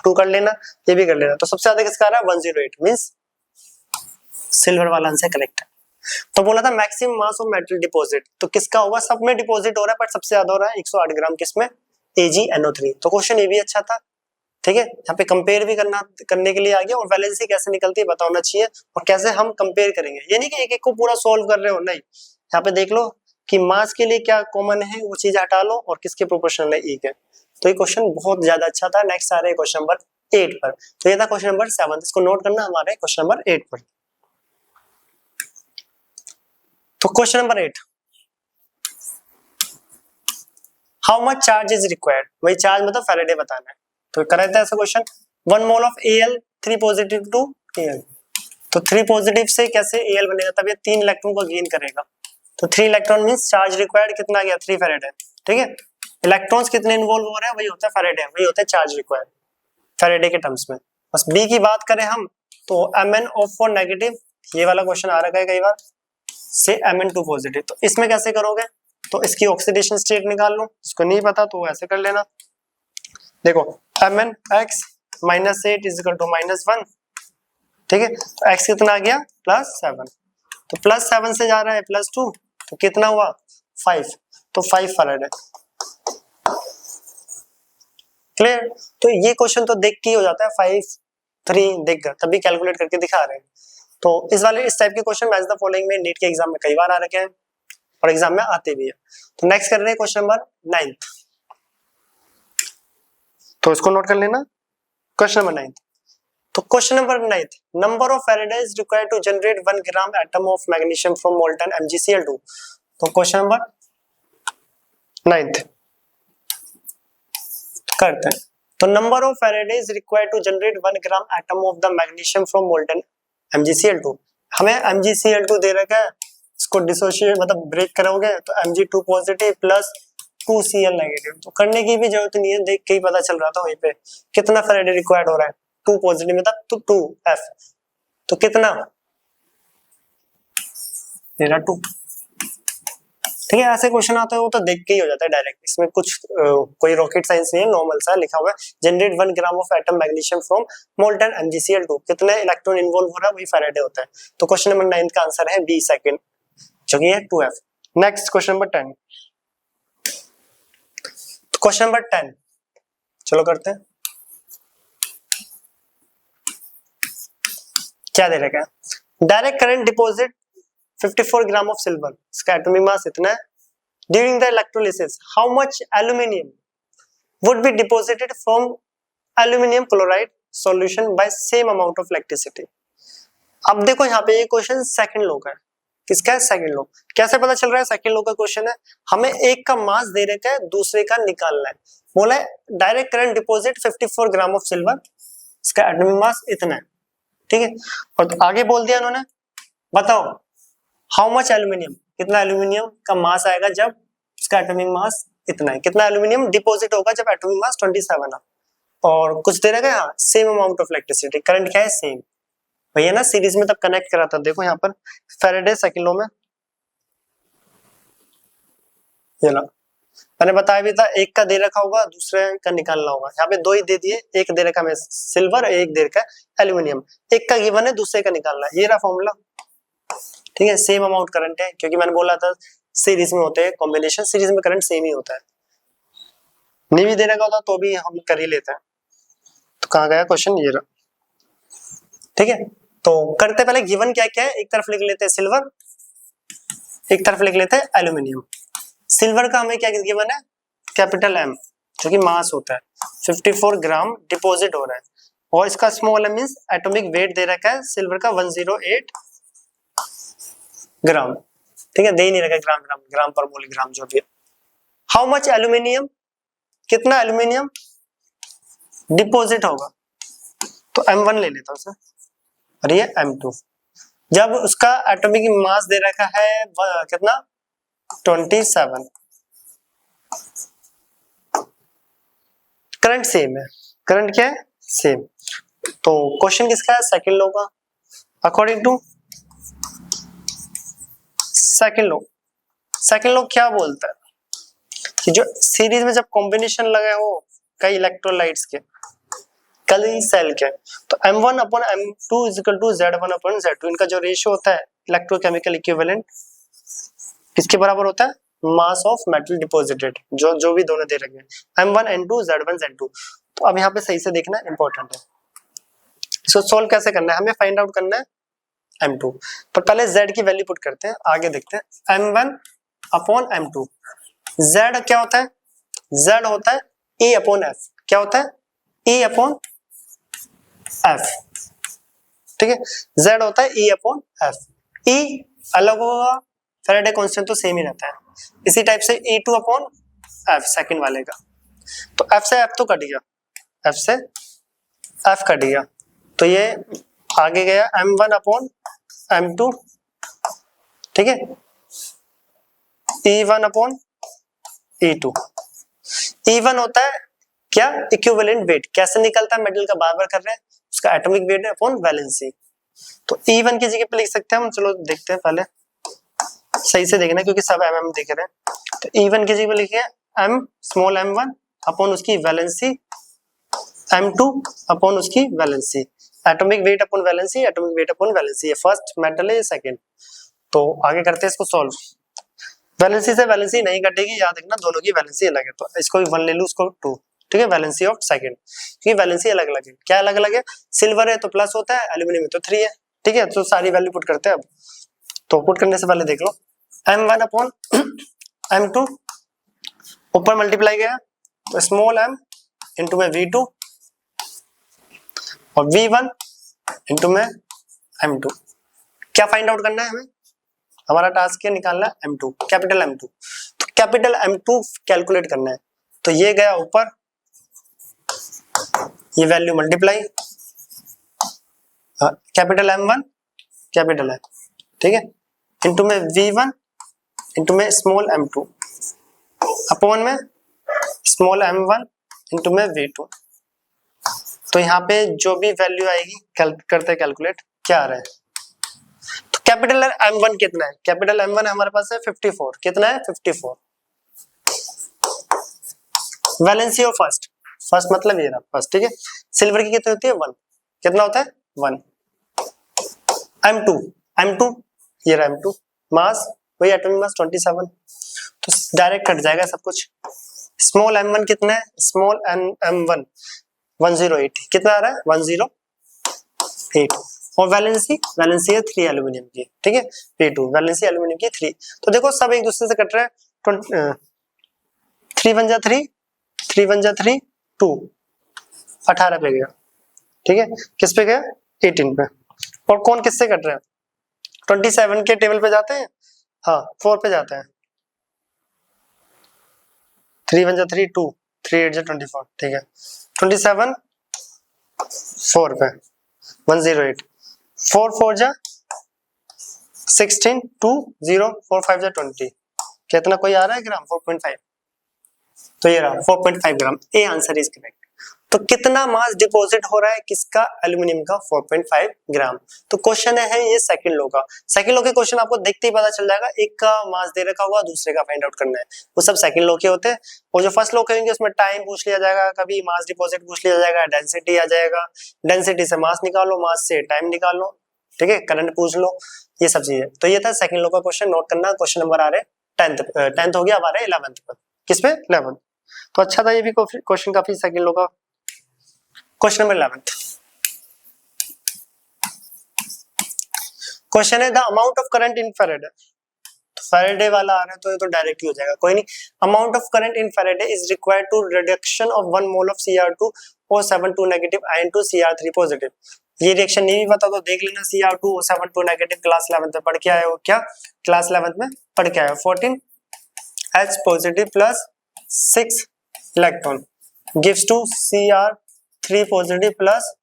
2 कर लेना, ये भी कर लेना। तो सबसे ज्यादा किसका आ रहा है? 108, मींस सिल्वर वाला आंसर करेक्ट है। तो बोला था maximum mass of metal deposit, तो किसका होगा? सब में डिपॉजिट हो रहा है, पर सबसे ज्यादा हो रहा है 108 ग्राम किसमें? AgNO3। तो क्वेश्चन ये भी अच्छा था, ठीक है। यहाँ पे कंपेयर भी करने के लिए आ गया, और वैलेंसी कैसे निकलती है बताना चाहिए, और कैसे हम कंपेयर करेंगे। ये नहीं कि एक एक को पूरा सोल्व कर रहे हो, नहीं, यहाँ पे देख लो कि मास के लिए क्या कॉमन है, वो चीज हटा लो, और किसके प्रोपोर्शनल है E के। तो ये क्वेश्चन बहुत ज्यादा अच्छा था। नेक्स्ट आ रहा है क्वेश्चन नंबर 8 पर। तो ये था क्वेश्चन नंबर 7, इसको नोट करना हमारे क्वेश्चन नंबर 8 पर। तो question number 8, how much charge is required, वही चार्ज मतलब फैराडे बताना है। तो करेक्ट है ऐसा question. 1 mole of Al 3 positive to Al, तो 3 पॉजिटिव से कैसे Al बनेगा, तब ये 3 इलेक्ट्रॉन को गेन करेगा। तो 3 इलेक्ट्रॉन मींस चार्ज रिक्वायर्ड कितना गया 3 फैराडे, ठीक है। इलेक्ट्रॉन्स कितने इन्वॉल्व हो रहे हैं, वही होता है फैराडे, वही होता है चार्ज रिक्वायर्ड फैराडे के टर्म्स में। बस बी की बात करें हम तो Mn फॉर नेगेटिव, ये वाला क्वेश्चन आ रखा है कई बार, से Mn2 पॉजिटिव। तो इसमें कैसे करोगे, तो इसकी ऑक्सीडेशन स्टेट निकाल लो, इसको नहीं पता तो ऐसे कर लेना। देखो Mnx -8 इज इक्वल टू -1, ठीक है। तो x कितना आ गया +7, तो +7 से जा रहा है +2, तो कितना हुआ 5, तो 5 फैराडे। क्लियर। तो ये क्वेश्चन तो देख के ही हो जाता है, 5 3 देख कर तभी कैलकुलेट करके दिखा रहे हैं। तो इस टाइप के क्वेश्चन मैच द फॉलोइंग में नीट के एग्जाम में कई बार आ रखे हैं और एग्जाम में आते भी है। तो नेक्स्ट कर रहे हैं क्वेश्चन नंबर 9, तो इसको नोट कर लेना। क्वेश्चन नंबर 9, तो question number 9, number of Faraday is required to generate 1 gram atom of magnesium from molten MgCl2। तो क्वेश्चन नंबर 9 करते हैं। तो number of Faraday is required to generate 1 gram atom of the magnesium from molten MgCl2। हमें MgCl2 दे रखा है, इसको डिसोशिएट मतलब ब्रेक करोगे तो Mg2 positive plus 2Cl negative. तो करने की भी जरूरत नहीं है, देख के ही पता चल रहा था वहीं पे कितना फैराडे रिक्वायर्ड हो रहा है, 2 पॉजिटिव मतलब तो 2F, तो कितना मेरा 2, ठीक है। ऐसे क्वेश्चन आता है वो तो देख के ही हो जाता है डायरेक्ट, इसमें कुछ कोई रॉकेट साइंस नहीं है, नॉर्मल सा लिखा हुआ है generate 1 gram of atom magnesium from molten MgCl2, कितने इलेक्ट्रॉन इन्वॉल्व हो रहा है वही फैराडे होता है। तो क्वेश्चन नंबर 9 का आंसर है बी सेकंड, जो कि है 2F। Next question number 10, question number 10 चलो करते हैं। क्या दे रखा है, direct current deposit 54 gram of silver, इसका एटॉमिक मास इतना है। During the electrolysis how much aluminium would be deposited from aluminium chloride solution bye same amount of electricity. अब देखो यहाँ पे ये क्वेश्चन सेकंड लॉ का है, किसका है सेकंड लॉ। कैसे पता चल रहा है सेकंड लॉ का क्वेश्चन है, हमें एक का मास दे रखा है दूसरे का निकालना है। बोला है direct current deposit 54 gram of silver, इसका एटॉमिक मास इतना है, ठीक है। और तो आगे बोल दिया इन्होंने, बताओ हाउ मच एल्यूमिनियम, कितना एल्यूमिनियम का मास आएगा जब इसका एटॉमिक मास इतना है, कितना एल्यूमिनियम डिपॉजिट होगा जब एटॉमिक मास 27 है। और कुछ दे रखा है हाँ same amount of electricity, current क्या है सेम, भैया ना सीरीज में तब कनेक्ट करा था। देखो यहाँ पर फैराडे सेकंड लॉ में ये लो मैंने बताया भी था, एक का दे रखा होगा दूसरे का निकालना होगा। यहाँ पे 2 ही दे दिए, एक दे रखा है सिल्वर, एक दे रखा है एल्यूमिनियम, एक का गिवन है दूसरे का निकालना है, ये रहा फॉर्मूला, ठीक है। सेम अमाउंट करंट है, क्योंकि मैंने बोला था सीरीज में होते हैं कॉम्बिनेशन, सीरीज में करंट सेम ही होता है, नहीं भी दे रखा होता तो भी हम कर ही लेते हैं। तो कहाँ गया क्वेश्चन, ये रहा, ठीक है। तो करते पहले गिवन क्या क्या है, एक तरफ लिख लेते हैं सिल्वर, एक तरफ लिख लेते हैं एल्यूमिनियम। सिल्वर का हमें क्या गिवन है कैपिटल M, जो कि मास होता है 54 ग्राम डिपॉजिट हो रहा है, और इसका small m means atomic weight दे रखा है सिल्वर का 108 ग्राम, ठीक है। दे ही नहीं रखा ग्राम ग्राम ग्राम पर मोल ग्राम जो भी है। हाउ मच एल्यूमिनियम, कितना एल्यूमिनियम डिपॉजिट होगा, तो M1 ले लेता हूं सर, और ये M2, जब उसका एटॉमिक मास दे रखा है कितना 27, करंट सेम है, करंट क्या है सेम। तो क्वेश्चन किसका है सेकंड लॉ का, according to second law. Second law क्या बोलता है कि जो सीरीज में जब कॉम्बिनेशन लगे हो कई इलेक्ट्रोलाइट्स के कई सेल के, तो M1 upon M2 is equal to Z1 upon Z2, इनका जो रेशियो होता है इलेक्ट्रोकेमिकल इक्विवेलेंट किसके बराबर होता है, मास ऑफ मेटल डिपॉजिटेड, जो भी दोनों दे रखे हैं M1 N2 Z1 Z2। तो अब यहाँ पे सही से देखना इंपॉर्टेंट है, इसको सोल्व कैसे करना है, हमें फाइंड आउट करना है M2, पर पहले Z की वैल्यू पुट करते हैं, आगे देखते हैं। M1 अपॉन M2, Z क्या होता है, Z होता है E अपॉन F, क्या होता है E अपॉन F, ठीक है। Z होता है E अपॉन F, E अलग होगा, फैराडे कांस्टेंट तो सेम ही रहता है। इसी टाइप से E2 अपॉन एफ सेकंड वाले का, तो एफ से एफ तो कट गया, एफ से एफ कट गया, तो ये आगे गया m1 अपॉन m2, ठीक है, E1 अपॉन E2। E1 होता है क्या, इक्विवेलेंट वेट, कैसे निकलता है मेटल का, बार बार कर रहे हैं, उसका एटॉमिक वेट है अपॉन वैलेंसी। तो E1 की जगह पे लिख सकते हैं हम, चलो देखते हैं पहले, सही से देखना क्योंकि सब mm दिख रहे हैं। तो E1 की जगह पे लिखिए m स्मॉल m1 अपॉन उसकी वैलेंसी, m2 अपॉन उसकी valency, atomic weight upon valency, atomic weight upon valency, ये फर्स्ट मेटल है, ये सेकंड। तो आगे करते हैं इसको सॉल्व। वैलेंसी से वैलेंसी नहीं कटेगी, याद रखना दोनों की वैलेंसी अलग है, तो इसको भी 1 ले लूं, इसको 2, ठीक है, वैलेंसी ऑफ सेकंड, क्योंकि वैलेंसी अलग अलग है। क्या अलग अलग है, सिल्वर है तो प्लस होता है, एल्यूमिनियम है तो 3 है, ठीक है। तो सारी वैल्यू पुट करते हैं अब, तो पुट करने से पहले देख लो m1 अपॉन m2, ऊपर मल्टीप्लाई गया तो स्मॉल m इंटू में v2 और v1 इंटू में m2। क्या फाइंड आउट करना है हमें, हमारा टास्क है निकालना m2, कैपिटल m2। तो कैपिटल m2 कैलकुलेट करना है, तो ये गया ऊपर, ये value multiply, capital m1 capital है, ठीक है, इंटू में v1 इंटू में स्मॉल m2 अपॉन में स्मॉल m1 इंटू में v2। तो यहाँ पे जो भी वैल्यू आएगी करते हैं कैलकुलेट, क्या आ रहा है। तो कैपिटल m1 कितना है, कैपिटल m1 हमारे पास है 54, कितना है 54। वैलेंसी ऑफ फर्स्ट, फर्स्ट मतलब ये रहा फर्स्ट, ठीक है। सिल्वर की कितनी होती है 1, कितना होता है 1। m2 ये रहा m2, मास वही एटॉमिक मास 27, तो डायरेक्ट कट जाएगा सब कुछ। स्मॉल m1 कितना है, स्मॉल m1 108, कितना आ रहा है 108, और वैलेंसी है 3 एल्यूमिनियम की, ठीक है, P2 वैलेंसी एल्यूमिनियम की 3। तो देखो सब एक दूसरे से कट रहे हैं, 3 1 जा 3, 3 1 जा 3, 2 18 पे गया, ठीक है, किस पे गया 18 पे। और कौन किससे कट रहे हैं, 27 के टेबल पे जाते हैं, हाँ 4 पे जाते हैं, 3 1 जा 3, 2 3 8 जा 24, ठीक है, 27 4 पे 108, 4 4 जा 16, 2 0 4 5 जा 20, कितना कोई आ रहा है ग्राम 4.5, तो ये रहा 4.5 ग्राम, ए आंसर इज करेक्ट। तो कितना मास डिपॉजिट हो रहा है किसका, एल्यूमिनियम का 4.5 ग्राम। तो क्वेश्चन है ये सेकंड लो का, सेकंड लो के क्वेश्चन आपको देखते ही पता चल जाएगा, एक का मास दे रखा होगा, दूसरे का फाइंड आउट करना है, वो सब सेकंड लो के होते हैं। और जो फर्स्ट लो के होंगे उसमें टाइम पूछ लिया जाएगा, कभी मास डिपॉजिट पूछ लिया जाएगा, डेंसिटी आ जाएगा, डेंसिटी से मास निकालो, मास से टाइम निकालो, ठीक है, करंट पूछ लो, ये सब चीजें। तो ये था सेकंड लो का क्वेश्चन, नोट करना। क्वेश्चन नंबर आ रहे 10th हो गया, अब आ रहे 11th पर, किस पे 11th। तो अच्छा था ये भी क्वेश्चन काफी, सेकंड लो का। क्वेश्चन नंबर 11th, क्वेश्चन है the amount of current in Faraday. Faraday वाला आ रहा है तो ये तो डायरेक्ट ही हो जाएगा, कोई नहीं। Amount of current in Faraday is required to reduction of 1 mole of Cr2 O72 negative ion to Cr3 positive. ये रिएक्शन नहीं भी पता तो देख लेना, Cr2 O72 negative class 11th में पढ़ के आए हो, क्या क्लास 11th में पढ़ के आए हो। 14 H positive plus 6 electron gives to Cr3 positive plus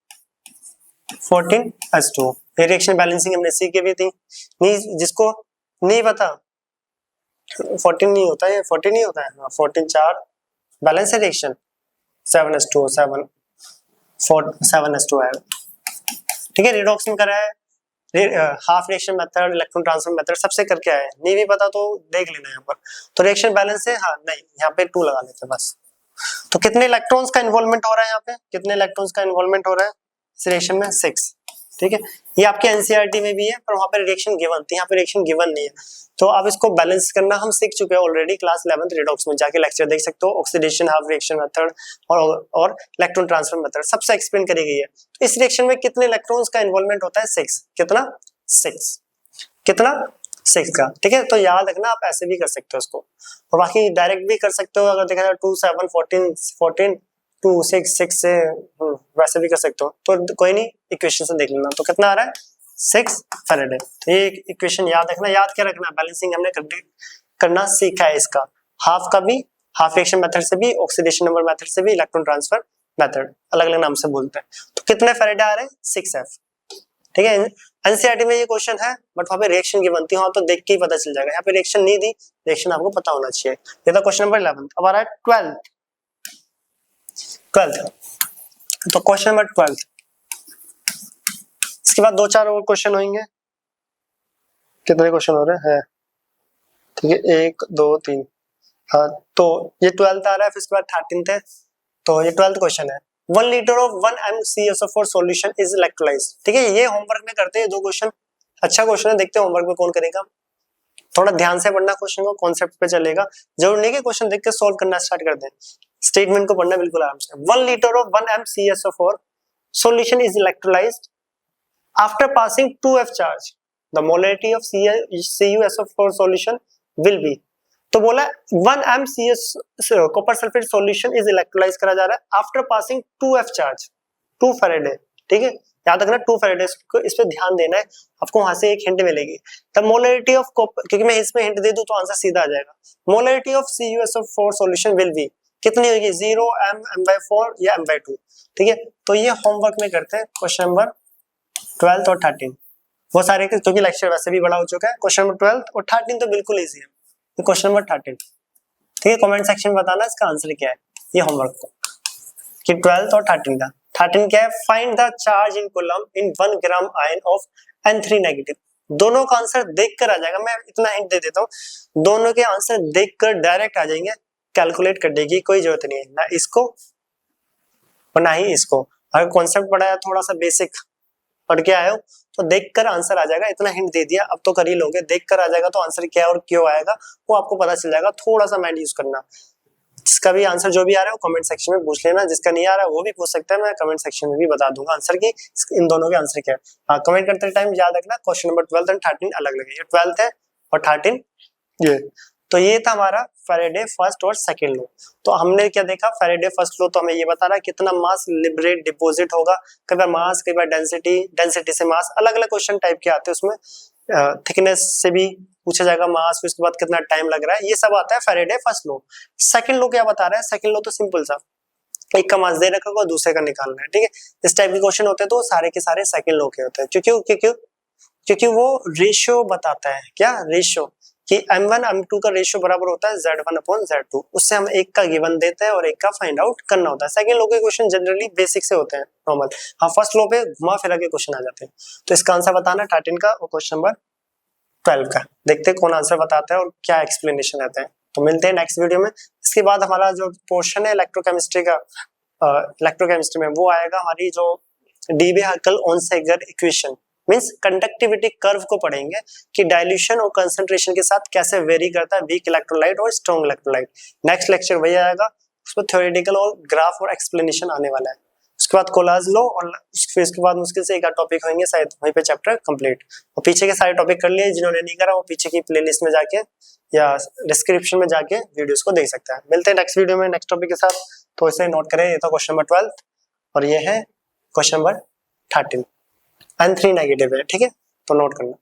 14 H2। ये रिएक्शन बैलेंसिंग हमने सीखी भी थी, नहीं जिसको नहीं पता 14 नहीं होता है, 14 नहीं होता है, 14 4 बैलेंस है रिएक्शन, 7s2 7 7s2 है, ठीक है। रिडॉक्स में करा है, half reaction method, electron transfer method सबसे करके आए, नहीं भी पता तो देख लेना यहाँ पर। तो रिएक्शन बैलेंस है, हाँ नहीं यहाँ पे 2 लगा लेते बस। तो कितने इलेक्ट्रॉन्स का इन्वॉल्वमेंट हो रहा है यहाँ पे, कितने इलेक्ट्रॉन्स का इन्वॉल्वमेंट हो रहा है इस रिएक्शन में 6, ठीक है। ये आपके एनसीईआरटी में भी है, पर वहां पर रिएक्शन गिवन थी, यहाँ पे रिएक्शन गिवन नहीं है। तो अब इसको बैलेंस करना हम सीख चुके हैं ऑलरेडी, क्लास 11th रिडॉक्स में जाके लेक्चर देख सकते हो, ऑक्सीडेशन, हाफ रिएक्शन मेथड और इलेक्ट्रॉन ट्रांसफर मेथड सबसे एक्सप्लेन करी गई है। तो इस रिएक्शन में कितने इलेक्ट्रॉन्स का इन्वॉल्वमेंट होता है 6, कितना 6, कितना 6 का, ठीक है। तो याद रखना, आप ऐसे भी कर सकते हो इसको, और बाकी डायरेक्ट भी कर सकते हो, अगर देखा जाए 2 7 14 2 6 6 से वैसे भी कर सकते हो, तो कोई नहीं इक्वेशन से देख लेना। तो कितना आ रहा है 6 फैराडे। तो ये इक्वेशन याद रखना, याद क्या रखना, बैलेंसिंग हमने करना सीखा है इसका, हाफ का भी हाफ रिएक्शन मेथड से भी, ऑक्सीडेशन नंबर मेथड से भी, इलेक्ट्रॉन ट्रांसफर मेथड, अलग अलग नाम से बोलते हैं। तो कितने फेरेडे आ रहे हैं? 6F। ठीक है, एनसीईआरटी में ये क्वेश्चन है, बट वहां पे रिएक्शन की बनती है, तो देख के ही पता चल जाएगा। यहाँ पे रिएक्शन नहीं दी, रिएक्शन आपको पता होना चाहिए। ये था क्वेश्चन नंबर 11। अब आ रहा है 12th। तो क्वेश्चन नंबर 12, इसके बाद 2-4 और क्वेश्चन होंगे। कितने क्वेश्चन हो रहे हैं? ठीक है, 1 2 3। हाँ, तो ये 12th आ रहा है, फिर इसके बाद 13th है। तो ये 12th क्वेश्चन है। 1 litre of 1 mCSO4 solution is electrolysed. ठीक है, ये होमवर्क में करते हैं 2 क्वेश्चन। अच्छा क्वेश्चन है, देखते हैं होमवर्क में कौन करेगा। थोड़ा ध्यान से पढ़ना क्वेश्चन को, कॉन्सेप्ट पे चलेगा। जरूर नहीं कि क्वेश्चन देख के सॉल्व करना स्टार्ट कर दें, स्टेटमेंट को पढ़ना बिल्कुल आराम से। 1 litre of 1 mCSO4 solution is electrolyzed after passing 2F charge. The molarity of CuSO4 solution will be। तो बोला 1 mCS copper sulphate solution is electrolyse करा जा रहा है after passing 2F charge, 2 Faraday. ठीक है, याद रखना 2 फेरेडे, इस पे ध्यान देना है, आपको वहां से एक हिंट मिलेगी। द मोलरिटी ऑफ कॉपर, क्योंकि मैं इसमें हिंट दे दूं तो आंसर सीधा आ जाएगा। Molarity of CuSO4 solution will be, कितनी होगी? 0 m/4 या m/2। ठीक है, तो ये होमवर्क में करते हैं क्वेश्चन नंबर 12 और 13। वो सारे क्योंकि लेक्चर वैसे भी बड़ा हो चुका है। क्वेश्चन नंबर 12 और 13 तो बिल्कुल इजी है। क्वेश्चन नंबर 13, ठीक है, कमेंट सेक्शन में बताना इसका आंसर क्या है ये होमवर्क को, कि 12 और 13 का। 13 क्या है? Find the charge in coulomb in 1 gram ion of N3 negative. दोनों का आंसर देखकर आ जाएगा, मैं इतना हिंट दे देता हूँ, दोनों के आंसर देखकर डायरेक्ट आ जाएंगे, कैलकुलेट करने की कोई जरूरत नहीं है, ना इसको और ना ही इसको। अगर कॉन्सेप्ट पढ़ा है थोड़ा सा बेसिक पढ़ के आए हो तो देखकर आंसर आ जाएगा। इतना हिंट दे दिया, अब तो कर ही लोगे। देखकर आ जाएगा तो आंसर क्या है और क्यों आएगा वो आपको पता चल जाएगा। थोड़ा सा माइंड यूज करना। जिसका भी आंसर जो भी आ रहा है वो कमेंट सेक्शन में पूछ लेना, जिसका नहीं आ रहा है वो भी पूछ सकता है, मैं कमेंट सेक्शन में भी बता दूंगा आंसर की इन दोनों के आंसर क्या है। हाँ, कमेंट करते टाइम याद रखना क्वेश्चन नंबर 12 एंड 13 अलग अलग है। ये 12th है और 13 ये। तो ये था हमारा फैराडे फर्स्ट और सेकंड लॉ। तो हमने क्या देखा? फैराडे फर्स्ट लॉ तो हमें ये बता रहा है कितना मास लिबरेट डिपॉजिट होगा, कई बार मास, कई बार डेंसिटी, डेंसिटी से मास, अलग अलग क्वेश्चन टाइप के आते हैं उसमें। थिकनेस से भी पूछा जाएगा मास, उसके बाद कितना टाइम लग रहा है, ये सब आता है Faraday first law. Second law क्या बता रहा है? सेकंड लॉ तो सिंपल सा, एक का मास दे रखा होगा, दूसरे का निकालना है। ठीक है, इस टाइप के क्वेश्चन होते हैं तो सारे के सारे सेकंड लॉ के होते हैं। क्योंकि वो रेशियो बताता है। क्या रेशियो? कि m1 m2 का रेशियो बराबर होता है z1/z2। उससे हम एक का गिवन देते हैं और एक का फाइंड आउट करना होता है। सेकंड लॉ के क्वेश्चन जनरली बेसिक से होते हैं, नॉर्मल। हाँ, फर्स्ट लॉ पे घुमा फिरा के क्वेश्चन आ जाते हैं। तो इसका आंसर बताना 13 का और क्वेश्चन नंबर 12 का। देखते हैं कौन आंसर बताता है और क्या एक्सप्लेनेशन रहता है। तो मिलते हैं नेक्स्ट वीडियो में। इसके बाद हमारा जो पोर्शन है इलेक्ट्रोकेमिस्ट्री का, इलेक्ट्रोकेमिस्ट्री में वो आएगा हमारी जो डीबे-हकल-ओहन-सेगर इक्वेशन, मींस कंडक्टिविटी कर्व को पढ़ेंगे कि डाइल्यूशन और कंसंट्रेशन के साथ कैसे वेरी करता है वीक इलेक्ट्रोलाइट और स्ट्रॉन्ग इलेक्ट्रोलाइट। नेक्स्ट लेक्चर वही आएगा, उसमें थ्योरेटिकल और ग्राफ और एक्सप्लेनेशन आने वाला है। उसके बाद कोलाज लो और फिर इसके बाद मुश्किल से एक टॉपिक होंगे शायद, वहीं पे चैप्टर कंप्लीट। और पीछे के सारे टॉपिक कर लिए, जिन्होंने नहीं करा वो पीछे की प्लेलिस्ट में जाके या डिस्क्रिप्शन में जाके वीडियोस को देख सकता है। मिलते हैं नेक्स्ट वीडियो में नेक्स्ट टॉपिक के साथ। तो इसे नोट करें, ये तो क्वेश्चन नंबर 12 और ये है क्वेश्चन नंबर 13 N3 नेगेटिव है। ठीक है, तो नोट करना।